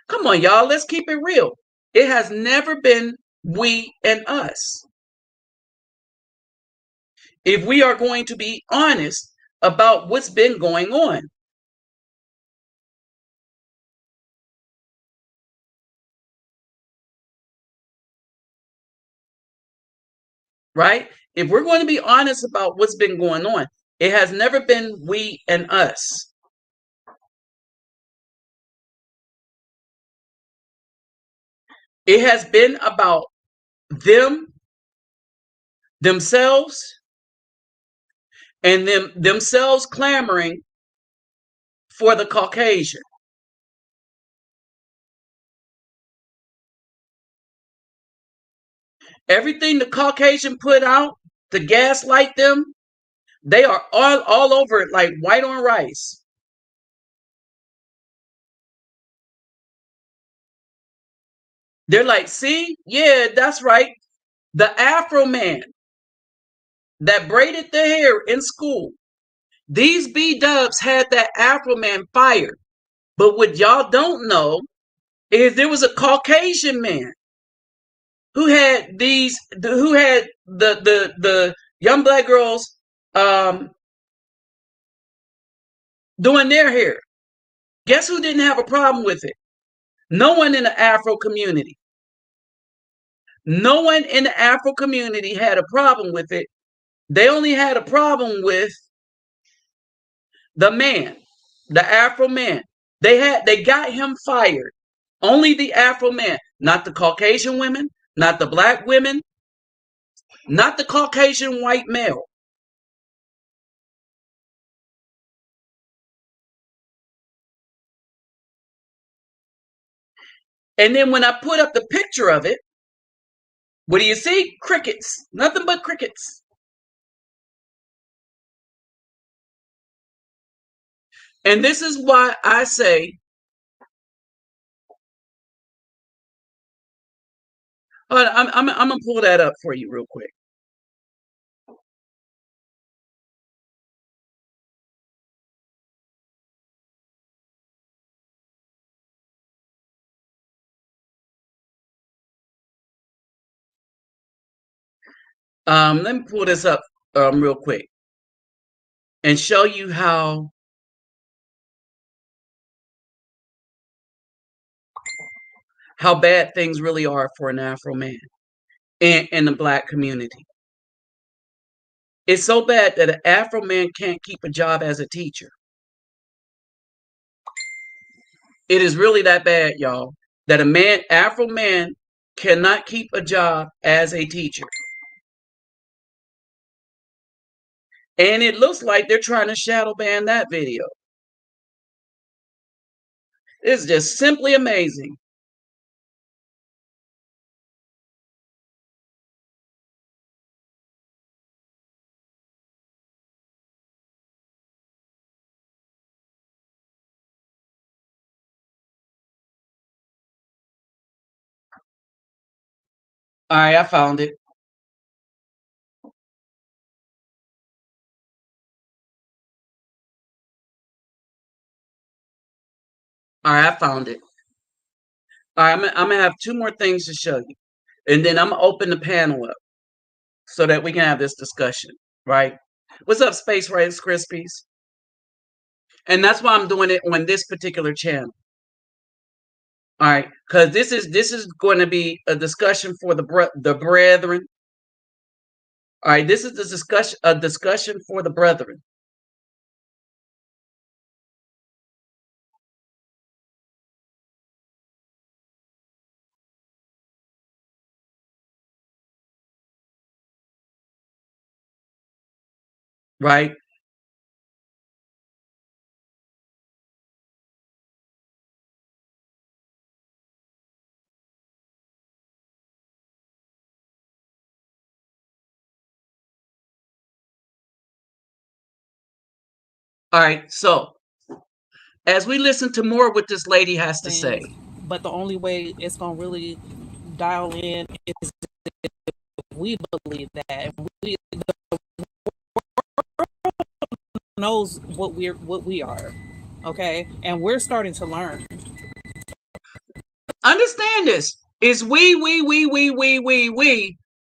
Come on, y'all, let's keep it real. It has never been we and us. If we are going to be honest about what's been going on. Right? If we're going to be honest about what's been going on, it has never been we and us. It has been about them, themselves, and themselves clamoring for the Caucasian. Everything the Caucasian put out to gaslight them, they are all over it like white on rice. They're like, see, yeah, that's right. The Afro man that braided the hair in school. These B dubs had that Afro man fired. But what y'all don't know is there was a Caucasian man who had the young black girls doing their hair. Guess who didn't have a problem with it? No one in the Afro community. No one in the Afro community had a problem with it. They only had a problem with the man, the Afro man. They got him fired. Only the Afro man, not the Caucasian women, not the black women, not the Caucasian white male. And then when I put up the picture of it, what do you see? Crickets. Nothing but crickets. And this is why I say, I'm going to pull that up for you real quick. Let me pull this up real quick and show you how bad things really are for an Afro man in the black community. It's so bad that an Afro man can't keep a job as a teacher. It is really that bad, y'all, that Afro man, cannot keep a job as a teacher. And it looks like they're trying to shadow ban that video. It's just simply amazing. All right, I found it. All right, I found it. All right, I'm gonna have two more things to show you, and then I'm gonna open the panel up so that we can have this discussion. Right? What's up, Space Rice Krispies? And that's why I'm doing it on this particular channel. All right, because this is going to be a discussion for the brethren. All right, this is the discussion for the brethren. Right. All right. So as we listen to more what this lady has to say. things, but the only way it's gonna really dial in is if we believe that, and we knows what we are, okay, and we're starting to learn. Understand this. Is we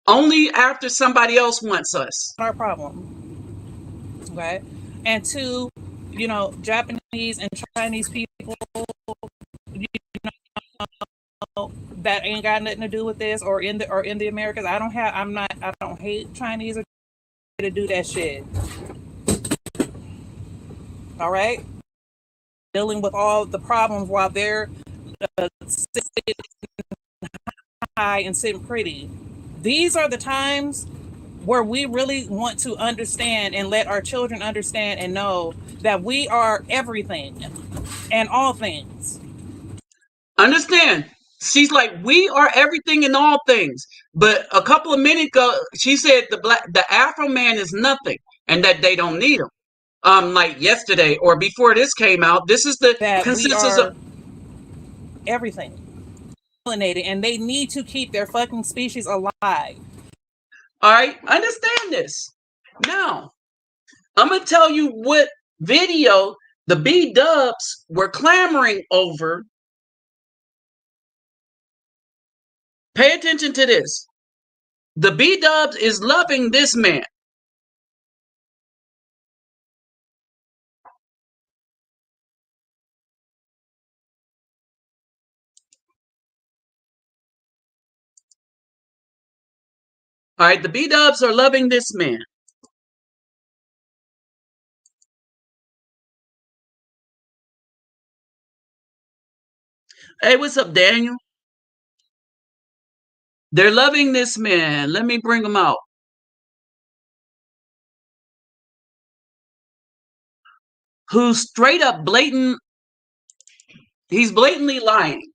only after somebody else wants us. Our problem, okay, and two, Japanese and Chinese people, you that ain't got nothing to do with this, or in the Americas. I don't hate Chinese or to do that shit. All right, dealing with all the problems while they're sitting high and sitting pretty. These are the times where we really want to understand and let our children understand and know that we are everything and all things. Understand? She's like, we are everything in all things. But a couple of minutes ago, she said the Afro man is nothing, and that they don't need him. Like yesterday or before this came out, this is the That we consensus of. are everything. And they need to keep their fucking species alive. All right, understand this. Now, I'm gonna tell you what video the B Dubs were clamoring over. Pay attention to this. The B Dubs is loving this man. All right, the B Dubs are loving this man. Hey, what's up, Daniel? They're loving this man. Let me bring him out. Who's straight up blatant. He's blatantly lying.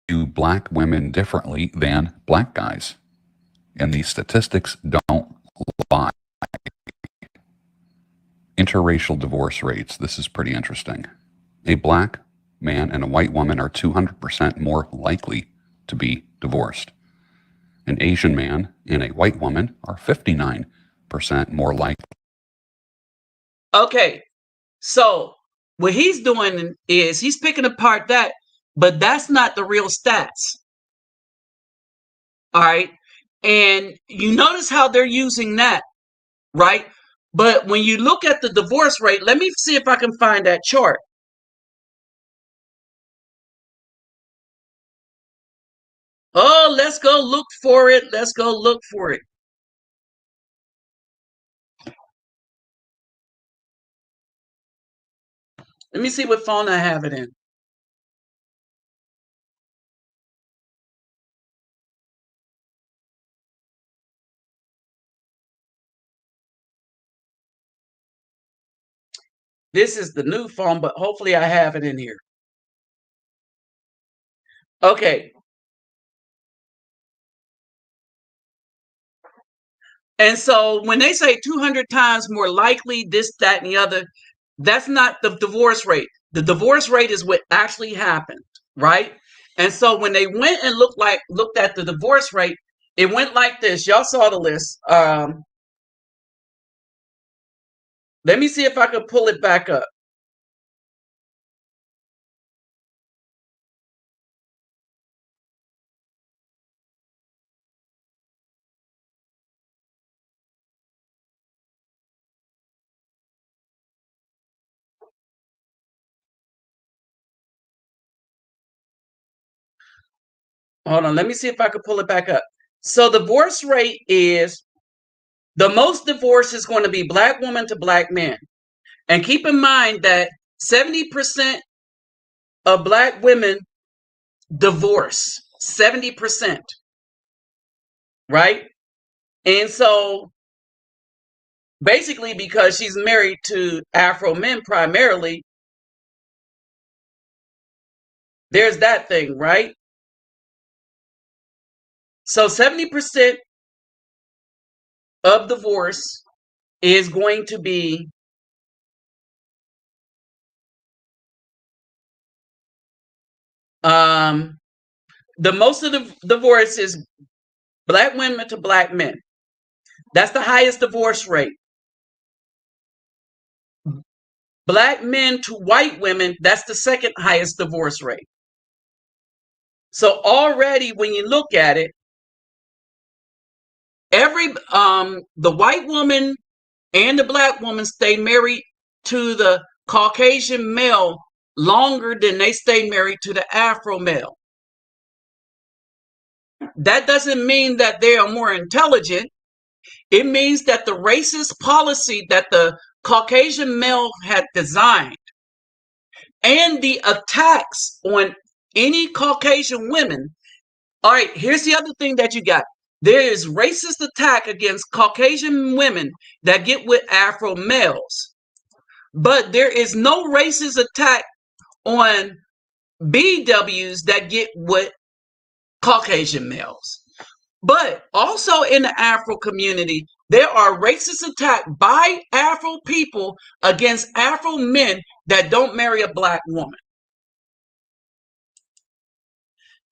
Do black women differently than black guys. And these statistics don't lie. Interracial divorce rates. This is pretty interesting. A black man and a white woman are 200% more likely to be divorced. An Asian man and a white woman are 59% more likely. Okay, so what he's doing is he's picking apart that, but that's not the real stats. All right. And you notice how they're using that, right? But when you look at the divorce rate, let me see if I can find that chart. Oh, let's go look for it. Let's go look for it. Let me see what phone I have it in. This is the new phone, but hopefully I have it in here. Okay. And so when they say 200 times more likely, this, that, and the other, that's not the divorce rate. The divorce rate is what actually happened, right? And so when they went and looked at the divorce rate, it went like this. Y'all saw the list. Let me see if I can pull it back up. hold on, let me see if I can pull it back up. So the divorce rate is, the most divorce is going to be black woman to black men. And keep in mind that 70% of black women divorce. 70%. Right? And so basically, because she's married to Afro men primarily, there's that thing, right? So 70% of divorce is going to be the most of the divorce is black women to black men. That's the highest divorce rate. Black men to white women, that's the second highest divorce rate. So already when you look at it, the white woman and the black woman stay married to the Caucasian male longer than they stay married to the Afro male. That doesn't mean that they are more intelligent. It means that the racist policy that the Caucasian male had designed and the attacks on any Caucasian women. All right, here's the other thing that you got. There is racist attack against Caucasian women that get with Afro males. But there is no racist attack on BWs that get with Caucasian males. But also in the Afro community, there are racist attacks by Afro people against Afro men that don't marry a black woman.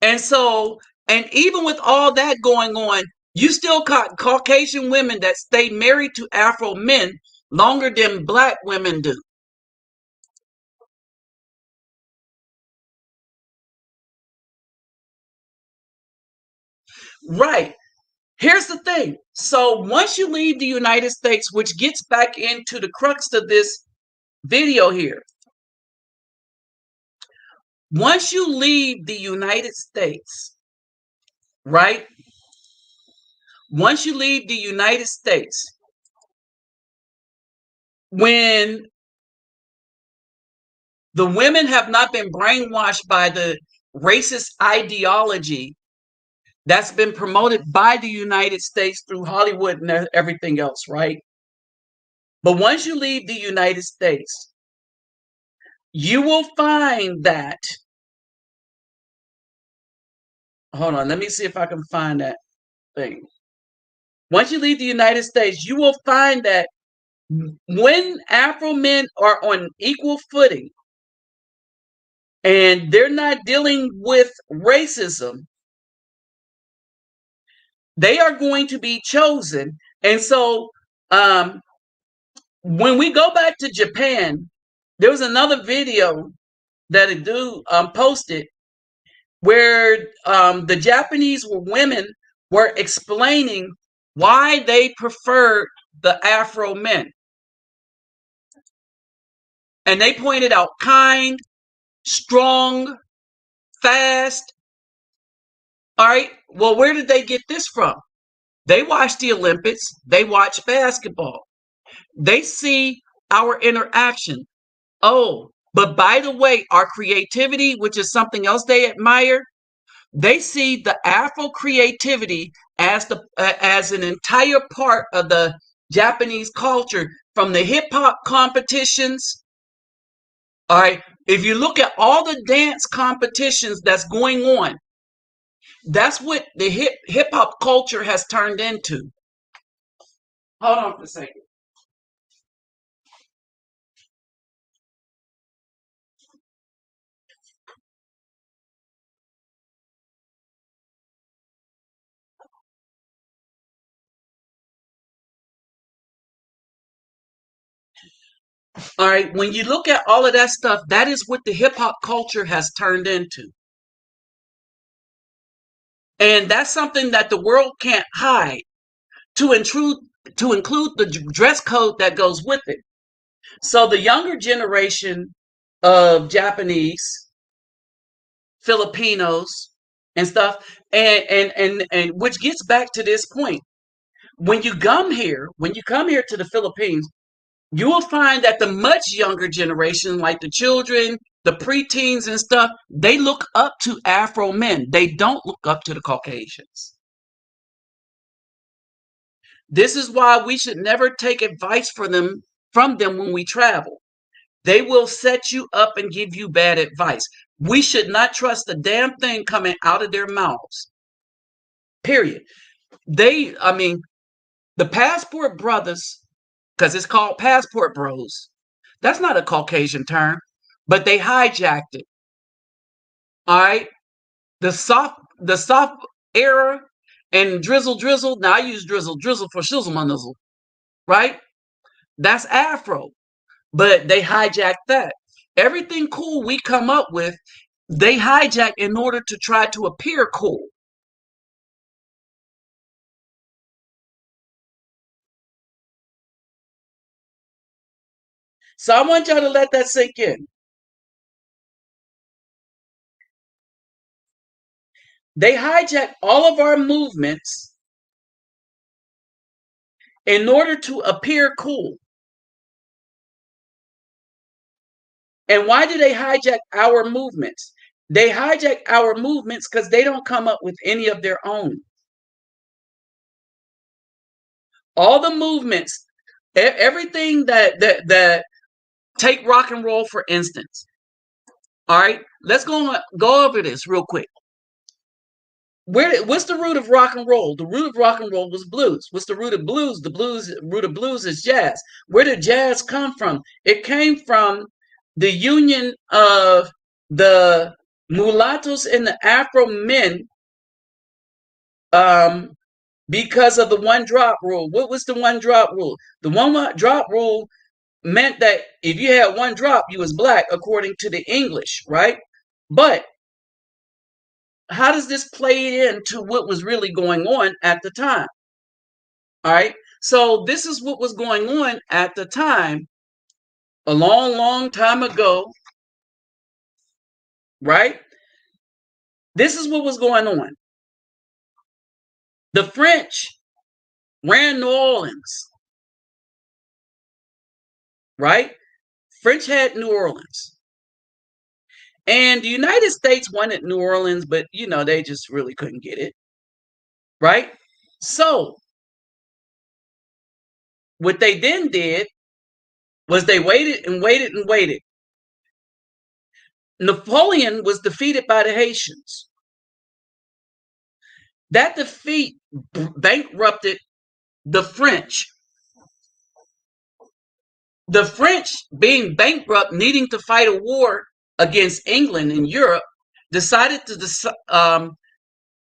And so, and even with all that going on, you still got Caucasian women that stay married to Afro men longer than black women do. Right. Here's the thing. So once you leave the United States, which gets back into the crux of this video here. Once you leave the United States, right? Once you leave the United States, when the women have not been brainwashed by the racist ideology that's been promoted by the United States through Hollywood and everything else, right? But once you leave the United States, you will find that, hold on, let me see if I can find that thing. Once you leave the United States, you will find that when Afro men are on equal footing and they're not dealing with racism, they are going to be chosen. And so when we go back to Japan, there was another video that a dude posted where the Japanese women were explaining why they preferred the Afro men. And they pointed out kind, strong, fast. All right. Well, where did they get this from? They watch the Olympics. They watch basketball. They see our interaction. Oh, but by the way, our creativity, which is something else they admire, they see the Afro creativity as an entire part of the Japanese culture, from the hip hop competitions. All right. If you look at all the dance competitions that's going on, that's what the hip hop culture has turned into. Hold on for a second. All right. When you look at all of that stuff, that is what the hip hop culture has turned into. And that's something that the world can't hide, to include the dress code that goes with it. So the younger generation of Japanese, Filipinos, and stuff. And which gets back to this point. When you come here to the Philippines, you will find that the much younger generation, like the children, the preteens and stuff, they look up to Afro men. They don't look up to the Caucasians. This is why we should never take advice from them when we travel. They will set you up and give you bad advice. We should not trust a damn thing coming out of their mouths. Period. The passport brothers, because it's called passport bros, that's not a Caucasian term, but they hijacked it. All right. The soft era and drizzle. Now I use drizzle for shizzle my nizzle, right? That's Afro, but they hijacked that. Everything cool we come up with, they hijack in order to try to appear cool. So I want y'all to let that sink in. They hijack all of our movements in order to appear cool. And why do they hijack our movements? They hijack our movements because they don't come up with any of their own. All the movements, everything that take rock and roll for instance. All right, let's go over this real quick. What's the root of rock and roll? The root of rock and roll was blues. What's the root of blues? Root of blues is jazz. Where did jazz come from? It came from the union of the mulattoes and the Afro men, because of the one drop rule. What was the one drop rule? The one drop rule meant that if you had one drop, you was black according to the English, right? But how does this play into what was really going on at the time? All right. So this is what was going on at the time, a long time ago, right? This is what was going on. The French ran New Orleans, right? French had New Orleans. And the United States wanted New Orleans, but they just really couldn't get it, right? So what they then did was they waited and waited and waited. Napoleon was defeated by the Haitians. That defeat bankrupted the French. The French, being bankrupt, needing to fight a war against England in Europe, decided to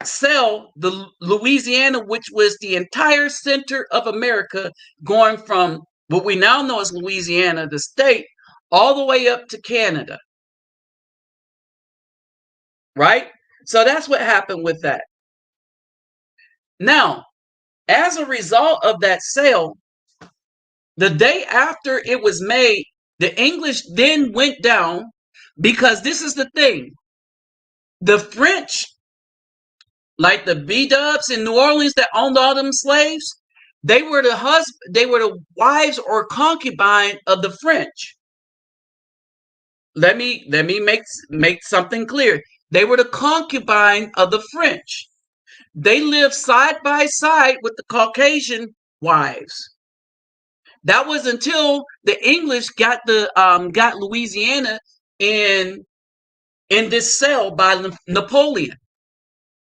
sell the Louisiana, which was the entire center of America, going from what we now know as Louisiana, the state, all the way up to Canada. Right? So that's what happened with that. Now, as a result of that sale, the day after it was made, the English then went down, because this is the thing. The French, like the B-dubs in New Orleans that owned all them slaves, they were the wives or concubine of the French. Let me make something clear. They were the concubine of the French. They lived side by side with the Caucasian wives. That was until the English got Louisiana in this sale by Napoleon.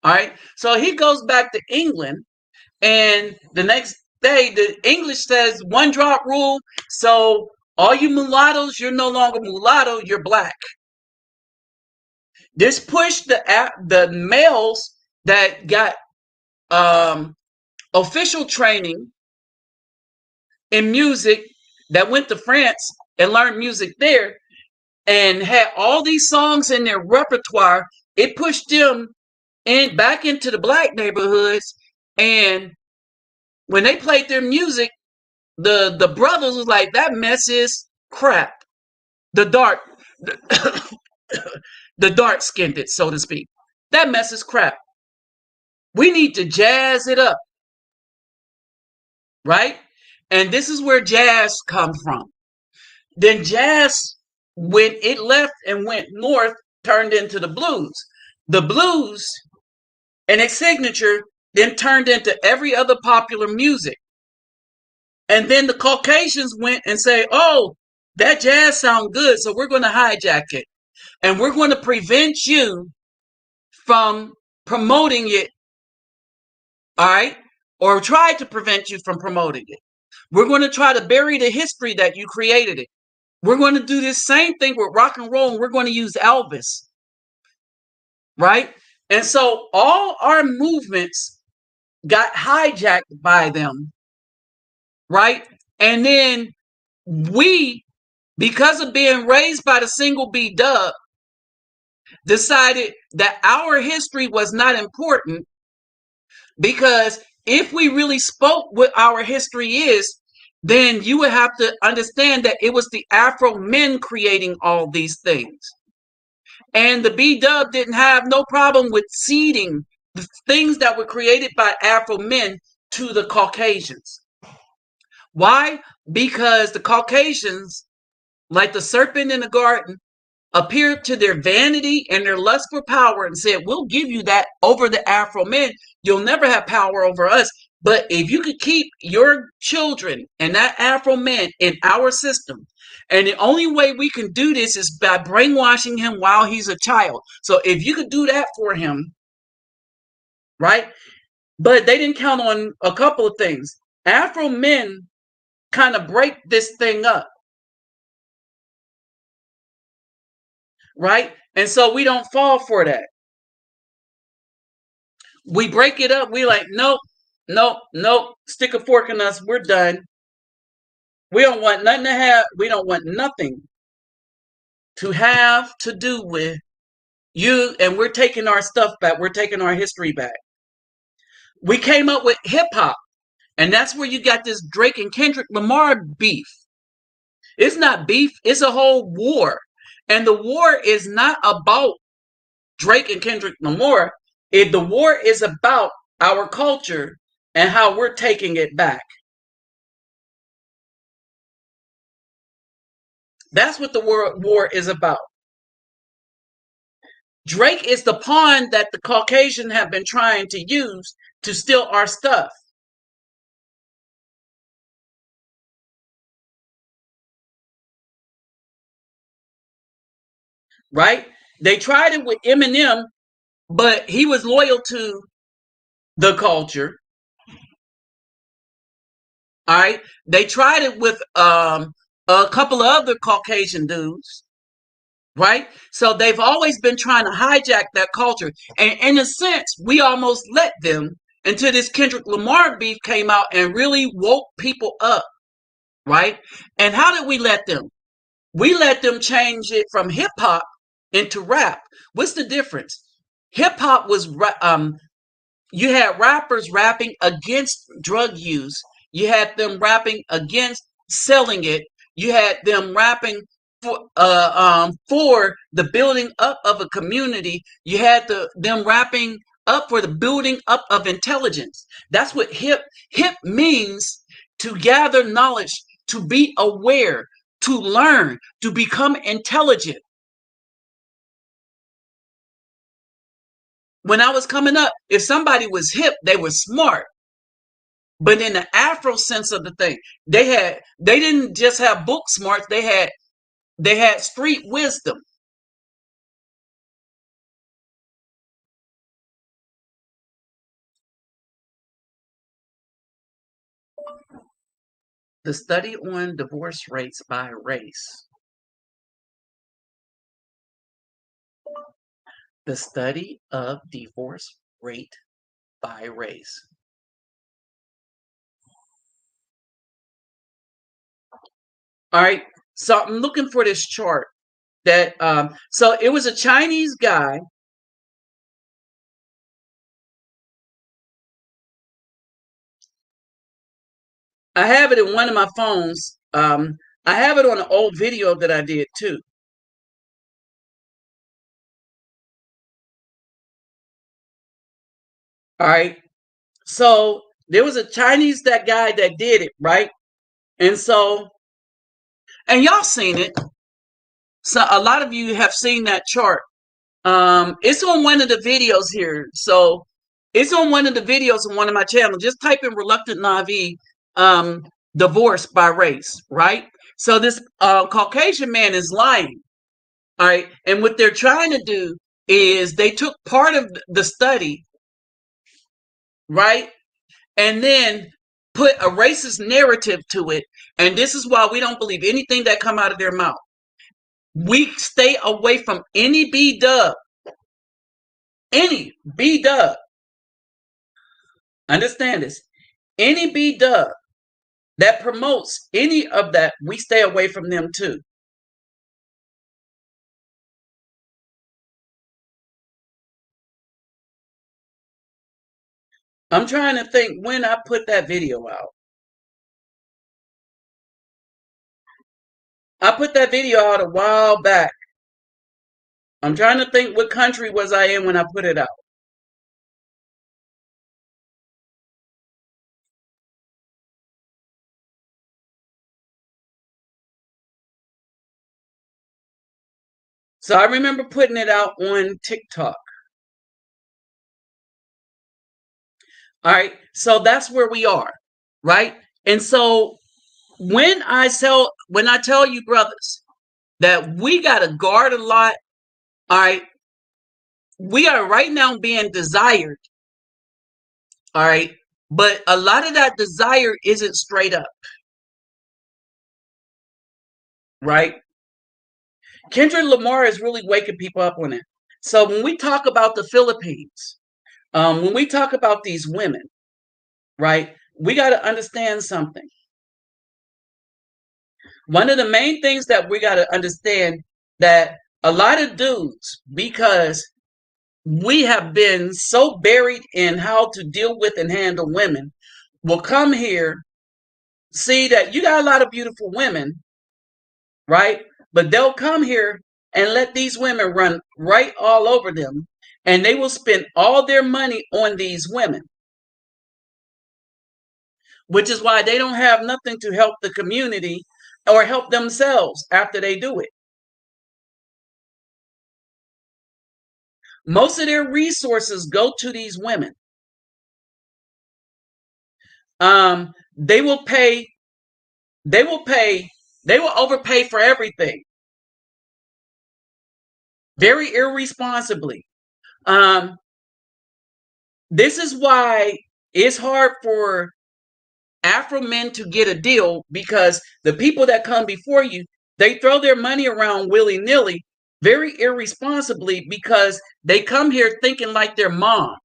All right, so he goes back to England, and the next day the English says one drop rule. So all you mulattoes, you're no longer mulatto, you're black. This pushed the males that got official training in music, that went to France and learned music there and had all these songs in their repertoire. It pushed them back into the black neighborhoods, and when they played their music, the brothers was like, that mess is crap. The dark skinned it, so to speak. That mess is crap. We need to jazz it up, right? And this is where jazz comes from. Then jazz, when it left and went north, turned into the blues. The blues and its signature then turned into every other popular music. And then the Caucasians went and say, oh, that jazz sounds good, so we're going to hijack it. And we're going to prevent you from promoting it, all right? Or try to prevent you from promoting it. We're going to try to bury the history that you created it. We're going to do this same thing with rock and roll, and we're going to use Elvis, right? And so all our movements got hijacked by them, right? And then we, because of being raised by the single B dub, decided that our history was not important, because if we really spoke what our history is, then you would have to understand that it was the Afro men creating all these things. And the B dub didn't have no problem with ceding the things that were created by Afro men to the Caucasians. Why? Because the Caucasians, like the serpent in the garden, appeared to their vanity and their lust for power and said, we'll give you that over the Afro men. You'll never have power over us. But if you could keep your children and that Afro man in our system, and the only way we can do this is by brainwashing him while he's a child. So if you could do that for him, right? But they didn't count on a couple of things. Afro men kind of break this thing up, right? And so we don't fall for that. We break it up. We like, nope, nope, nope. Stick a fork in us. We're done. We don't want nothing to have. We don't want nothing to have to do with you. And we're taking our stuff back. We're taking our history back. We came up with hip hop, and that's where you got this Drake and Kendrick Lamar beef. It's not beef. It's a whole war. And the war is not about Drake and Kendrick Lamar. The war is about our culture and how we're taking it back. That's what the war is about. Drake is the pawn that the Caucasian have been trying to use to steal our stuff. Right? They tried it with Eminem, but he was loyal to the culture. All right. They tried it with a couple of other Caucasian dudes. Right? So they've always been trying to hijack that culture. And in a sense, we almost let them until this Kendrick Lamar beef came out and really woke people up. Right? And how did we let them? We let them change it from hip hop into rap. What's the difference? Hip hop was you had rappers rapping against drug use. You had them rapping against selling it. You had them rapping for the building up of a community. You had them rapping up for the building up of intelligence. That's what hip means: to gather knowledge, to be aware, to learn, to become intelligent. When I was coming up, if somebody was hip, they were smart. But in the Afro sense of the thing, they didn't just have book smarts, they had street wisdom. The study on divorce rates by race. The study of divorce rate by race. All right. So I'm looking for this chart that so it was a Chinese guy. I have it in one of my phones. I have it on an old video that I did too. All right. So there was a Chinese that guy that did it, right? And so, and y'all seen it. So a lot of you have seen that chart. It's on one of the videos here. So it's on one of the videos on one of my channels. Just type in reluctant Navi, divorce by race, right? So this Caucasian man is lying. All right. And what they're trying to do is they took part of the study, right? And then put a racist narrative to it. And this is why we don't believe anything that come out of their mouth. We stay away from any B-dub. Any B-dub. Understand this. Any B-dub that promotes any of that, we stay away from them too. I'm trying to think when I put that video out. I put that video out a while back. I'm trying to think what country was I in when I put it out. So I remember putting it out on TikTok. All right. So that's where we are. Right. And so when I tell you brothers that we got to guard a lot, all right, we are right now being desired. All right. But a lot of that desire isn't straight up. Right. Kendrick Lamar is really waking people up on it. So when we talk about the Philippines, when we talk about these women, right, we got to understand something. One of the main things that we got to understand that a lot of dudes, because we have been so buried in how to deal with and handle women, will come here, see that you got a lot of beautiful women, right? But they'll come here and let these women run right all over them, and they will spend all their money on these women, which is why they don't have nothing to help the community or help themselves after they do it. Most of their resources go to these women. They will pay, they will pay, they will overpay for everything. Very irresponsibly. Um, this is why it's hard for Afro men to get a deal, because the people that come before you, they throw their money around willy-nilly, very irresponsibly, because they come here thinking like their mom.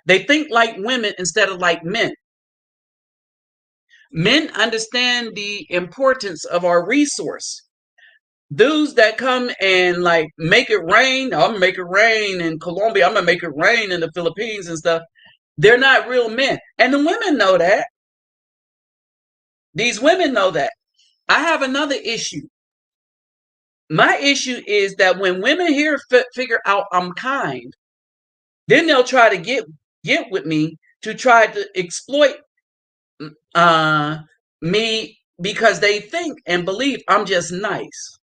They think like women instead of like men. Men understand the importance of our resource. Dudes that come and like make it rain, I'm gonna make it rain in Colombia, I'm gonna make it rain in the Philippines and stuff, they're not real men. And the women know that. These women know that. I have another issue. My issue is that when women here figure out I'm kind, then they'll try to get with me to try to exploit uh, me, because they think and believe I'm just nice.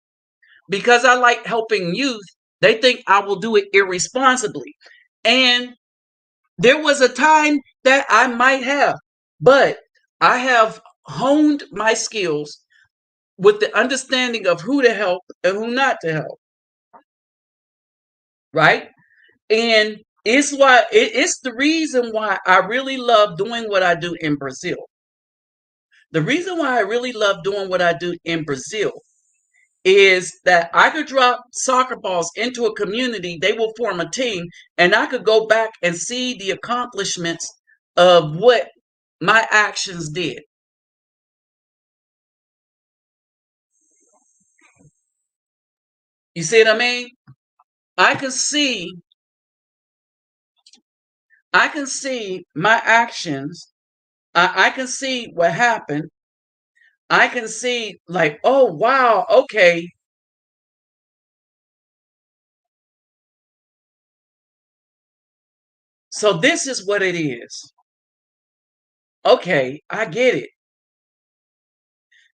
Because I like helping youth, they think I will do it irresponsibly. And there was a time that I might have, but I have honed my skills with the understanding of who to help and who not to help. Right? And it's the reason why I really love doing what I do in Brazil. The reason why I really love doing what I do in Brazil is that I could drop soccer balls into a community, they will form a team, and I could go back and see the accomplishments of what my actions did. You see what I mean? I can see I can see my actions. I can see what happened. I can see like, oh wow, okay. So this is what it is. Okay, I get it.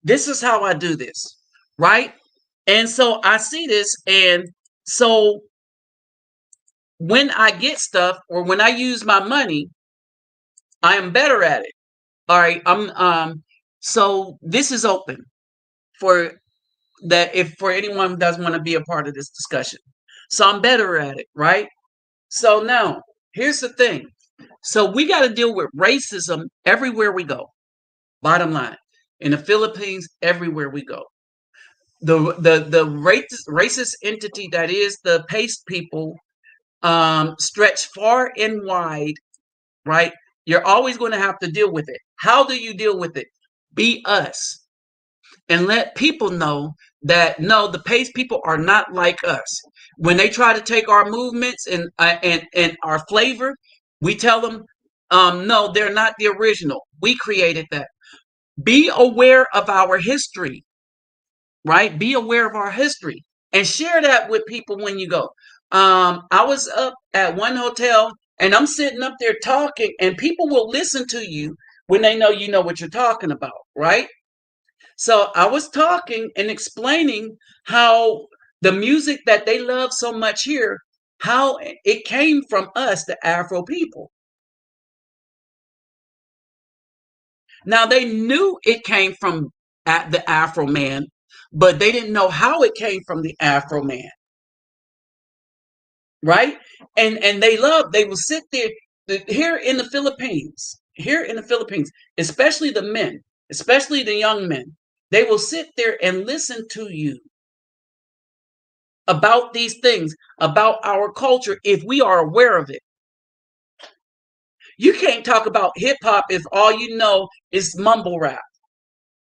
This is how I do this, right? And so I see this, and so when I get stuff or when I use my money, I am better at it. All right, so this is open for that if for anyone who doesn't want to be a part of this discussion. So I'm better at it, right? So now, here's the thing. So we got to deal with racism everywhere we go. Bottom line, in the Philippines, everywhere we go, the racist entity that is the paste people stretch far and wide, right? You're always going to have to deal with it. How do you deal with it? Be us and let people know that no, the pace people are not like us. When they try to take our movements and our flavor, we tell them, no, they're not the original. We created that. Be aware of our history, right? Be aware of our history and share that with people when you go. I was up at one hotel and I'm sitting up there talking, and people will listen to you when they know you know what you're talking about, right? So I was talking and explaining how the music that they love so much here, how it came from us, the Afro people. Now they knew it came from the Afro man, but they didn't know how it came from the Afro man, right? And they will sit there here in the Philippines, especially the men, especially the young men. They will sit there and listen to you about these things, about our culture, if we are aware of it. You can't talk about hip hop if all you know is mumble rap.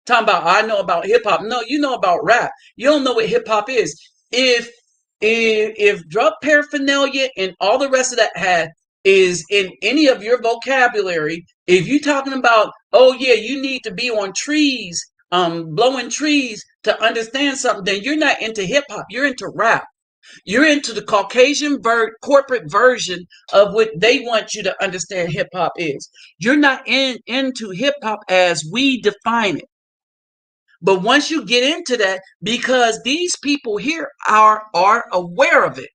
Talking about I know about hip hop. No, you know about rap. You don't know what hip hop is. If if drug paraphernalia and all the rest of that is in any of your vocabulary, if you talking about, oh yeah, you need to be on trees, blowing trees to understand something, then you're not into hip hop. You're into rap. You're into the Caucasian corporate version of what they want you to understand hip hop is. You're not into hip hop as we define it. But once you get into that, because these people here are aware of it.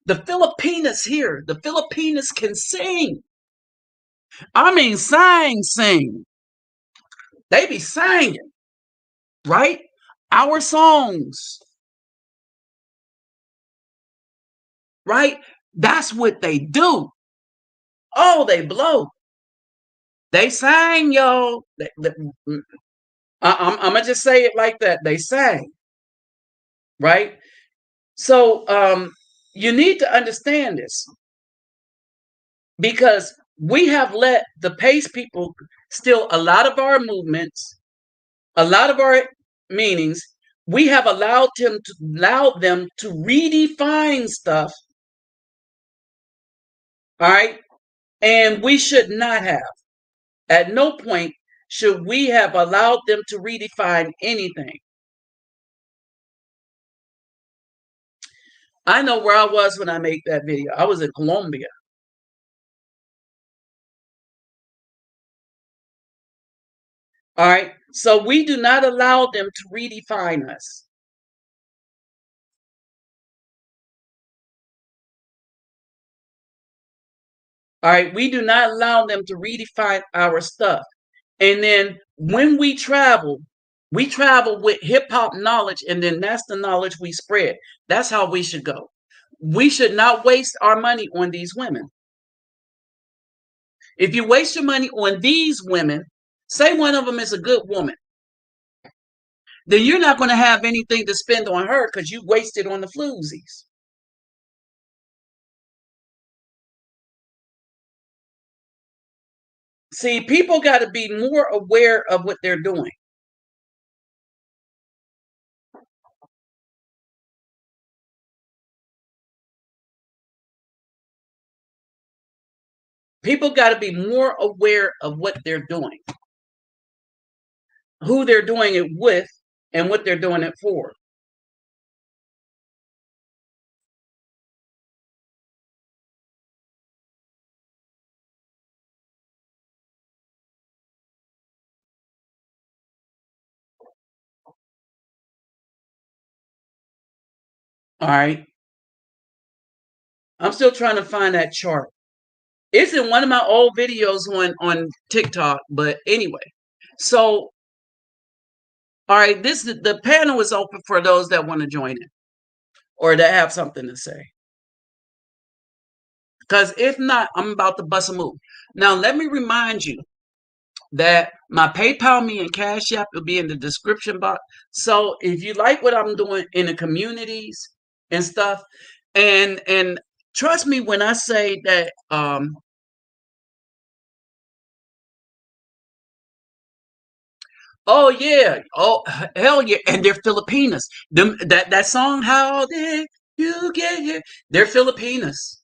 The Filipinas here, the Filipinas can sing. I mean, sing. They be singing, right? Our songs, right? That's what they do. Oh, they blow. They sang, y'all. I'm gonna just say it like that. They sang, right? So you need to understand this because we have let the pace people steal a lot of our movements, a lot of our meanings. We have allowed them to redefine stuff, all right? And we should not have. At no point should we have allowed them to redefine anything. I know where I was when I made that video. I was in Colombia. All right. So we do not allow them to redefine us. All right. We do not allow them to redefine our stuff. And then when we travel with hip hop knowledge, and then that's the knowledge we spread. That's how we should go. We should not waste our money on these women. If you waste your money on these women, say one of them is a good woman, then you're not going to have anything to spend on her because you wasted on the floozies. See, people got to be more aware of what they're doing. People got to be more aware of what they're doing, who they're doing it with, and what they're doing it for. All right. I'm still trying to find that chart. It's in one of my old videos on TikTok, but anyway. So, all right, the panel is open for those that want to join in or that have something to say. Because if not, I'm about to bust a move. Now, let me remind you that my PayPal, me, and Cash App will be in the description box. So if you like what I'm doing in the communities and stuff, and trust me when I say that oh yeah, oh hell yeah, and they're Filipinas. That song, How Did You Get Here? They're Filipinas.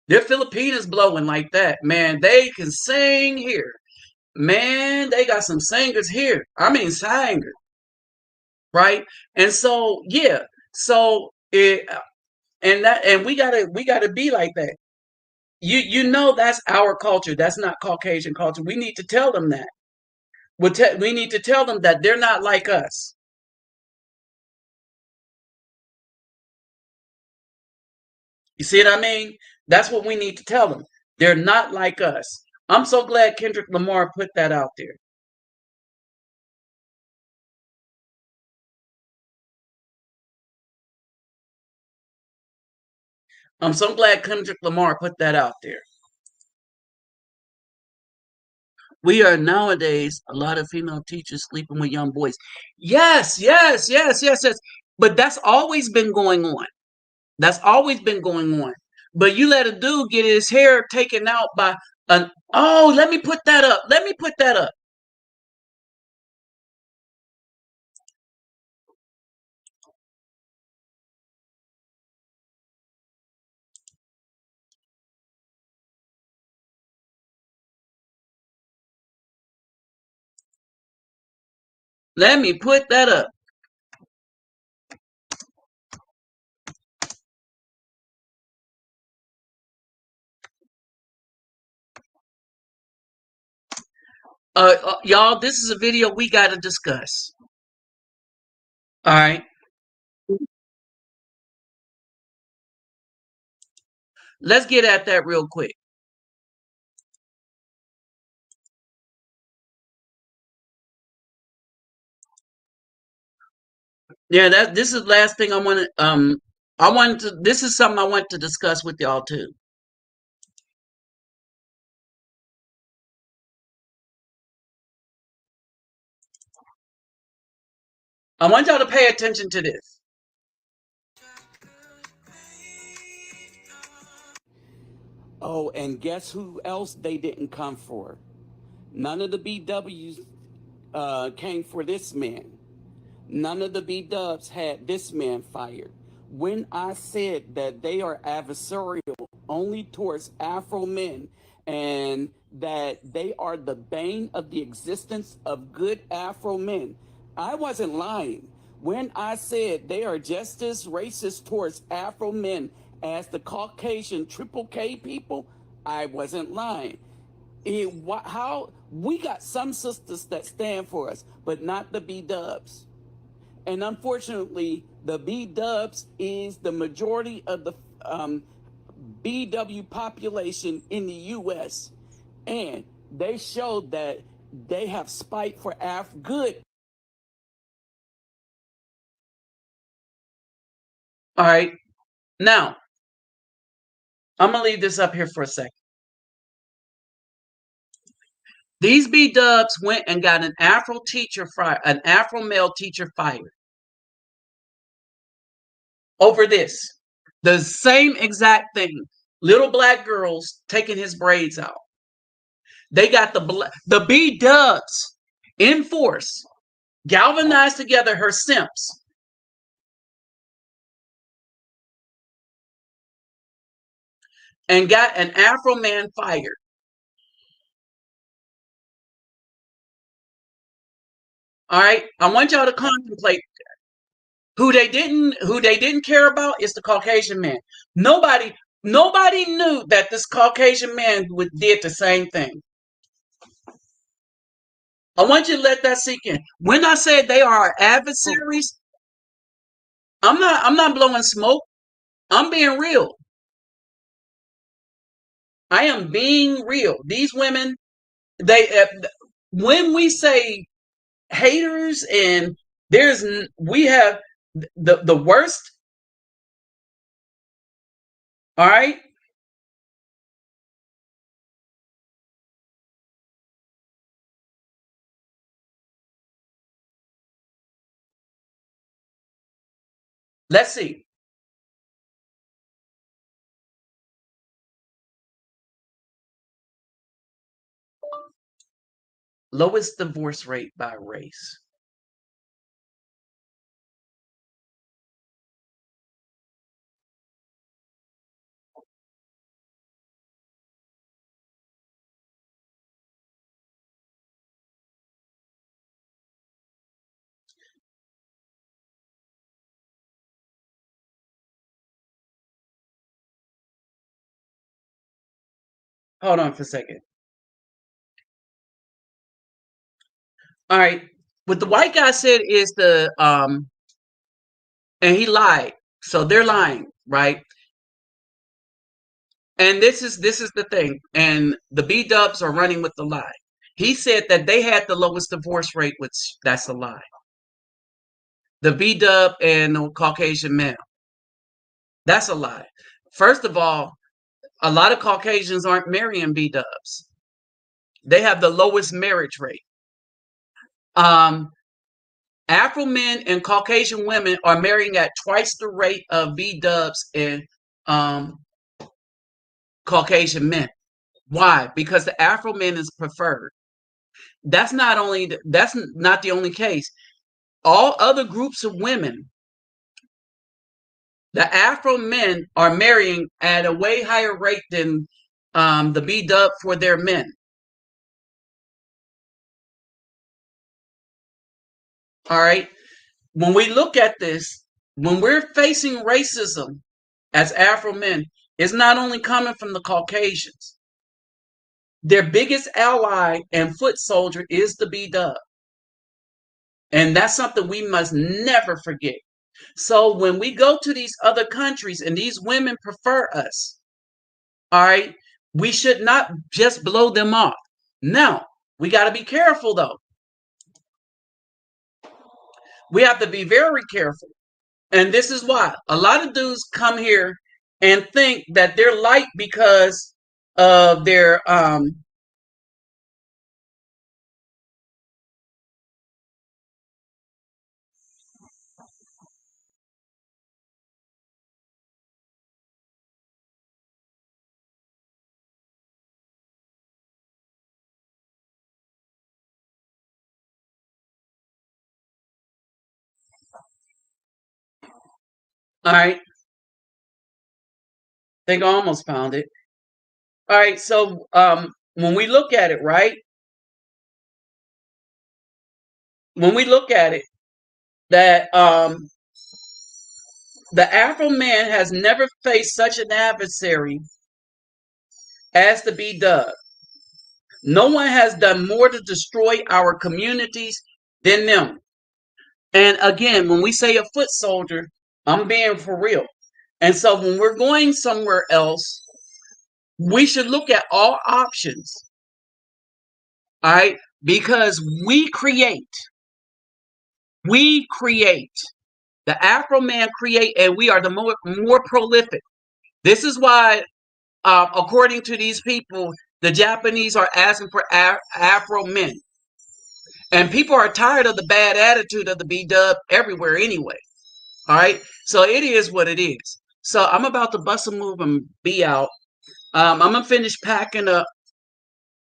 They're Filipinas blowing like that. Man, they can sing here. Man, they got some singers here. I mean singers, right? And so yeah, so it and we gotta be like that. You know that's our culture. That's not Caucasian culture. We need to tell them that. We need to tell them that they're not like us. You see what I mean? That's what we need to tell them. They're not like us. I'm so glad Kendrick Lamar put that out there. I'm so glad Kendrick Lamar put that out there. We are nowadays a lot of female teachers sleeping with young boys. Yes, yes, yes, yes, yes. But that's always been going on. That's always been going on. But you let a dude get his hair taken out by an oh, let me put that up. Let me put that up. Let me put that up. Y'all, this is a video we got to discuss. All right. Let's get at that real quick. Yeah, this is the last thing I wanted to this is something I want to discuss with y'all too. I want y'all to pay attention to this. Oh, and guess who else they didn't come for? None of the BWs came for this man. None of the B dubs had this man fired. When I said that they are adversarial only towards Afro men and that they are the bane of the existence of good Afro men, I wasn't lying. When I said they are just as racist towards Afro men as the Caucasian triple K people, I wasn't lying. How we got some sisters that stand for us, but not the B dubs. And unfortunately, the B dubs is the majority of the BW population in the U.S. And they showed that they have spite for good. All right. Now, I'm going to leave this up here for a second. These B dubs went and got an Afro male teacher fired over this. The same exact thing. Little black girls taking his braids out. They got the B dubs in force, galvanized together her simps. And got an Afro man fired. All right. I want y'all to contemplate who they didn't care about is the Caucasian man. Nobody knew that this Caucasian man did the same thing. I want you to let that sink in. When I said they are our adversaries, I'm not blowing smoke. I'm being real. I am being real. These women, they when we say haters and we have the worst. All right. Let's see. Lowest divorce rate by race. Hold on for a second. All right. What the white guy said is and he lied. So they're lying, right? And this is the thing. And the B dubs are running with the lie. He said that they had the lowest divorce rate, which that's a lie. The B dub and the Caucasian male. That's a lie. First of all, a lot of Caucasians aren't marrying B dubs. They have the lowest marriage rate. Um, Afro men and Caucasian women are marrying at twice the rate of B dubs and um, Caucasian men. Why? Because the Afro men is preferred. That's not the only case. All other groups of women, the Afro men are marrying at a way higher rate than the B dub for their men. All right. When we look at this, when we're facing racism as Afro men, it's not only coming from the Caucasians. Their biggest ally and foot soldier is the B dub. And that's something we must never forget. So when we go to these other countries and these women prefer us, all right, we should not just blow them off. Now, we got to be careful though. We have to be very careful. And this is why a lot of dudes come here and think that they're light because of their all right, they almost found it. All right, so when we look at it, right? When we look at it, that the Afro man has never faced such an adversary as the B dub. No one has done more to destroy our communities than them. And again, when we say a foot soldier, I'm being for real. And so when we're going somewhere else, we should look at all options. All right. Because we create, the Afro man create, and we are the more prolific. This is why, according to these people, the Japanese are asking for Afro men. And people are tired of the bad attitude of the B dub everywhere anyway. All right. So it is what it is. So I'm about to bust a move and be out. I'm gonna finish packing up.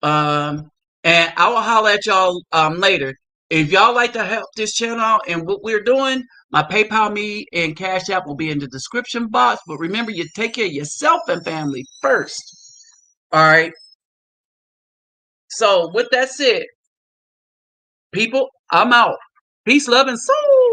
And I will holler at y'all later. If y'all like to help this channel out and what we're doing, my PayPal, me, and Cash App will be in the description box. But remember, you take care of yourself and family first. All right. So with that said, people, I'm out. Peace, love, and soul.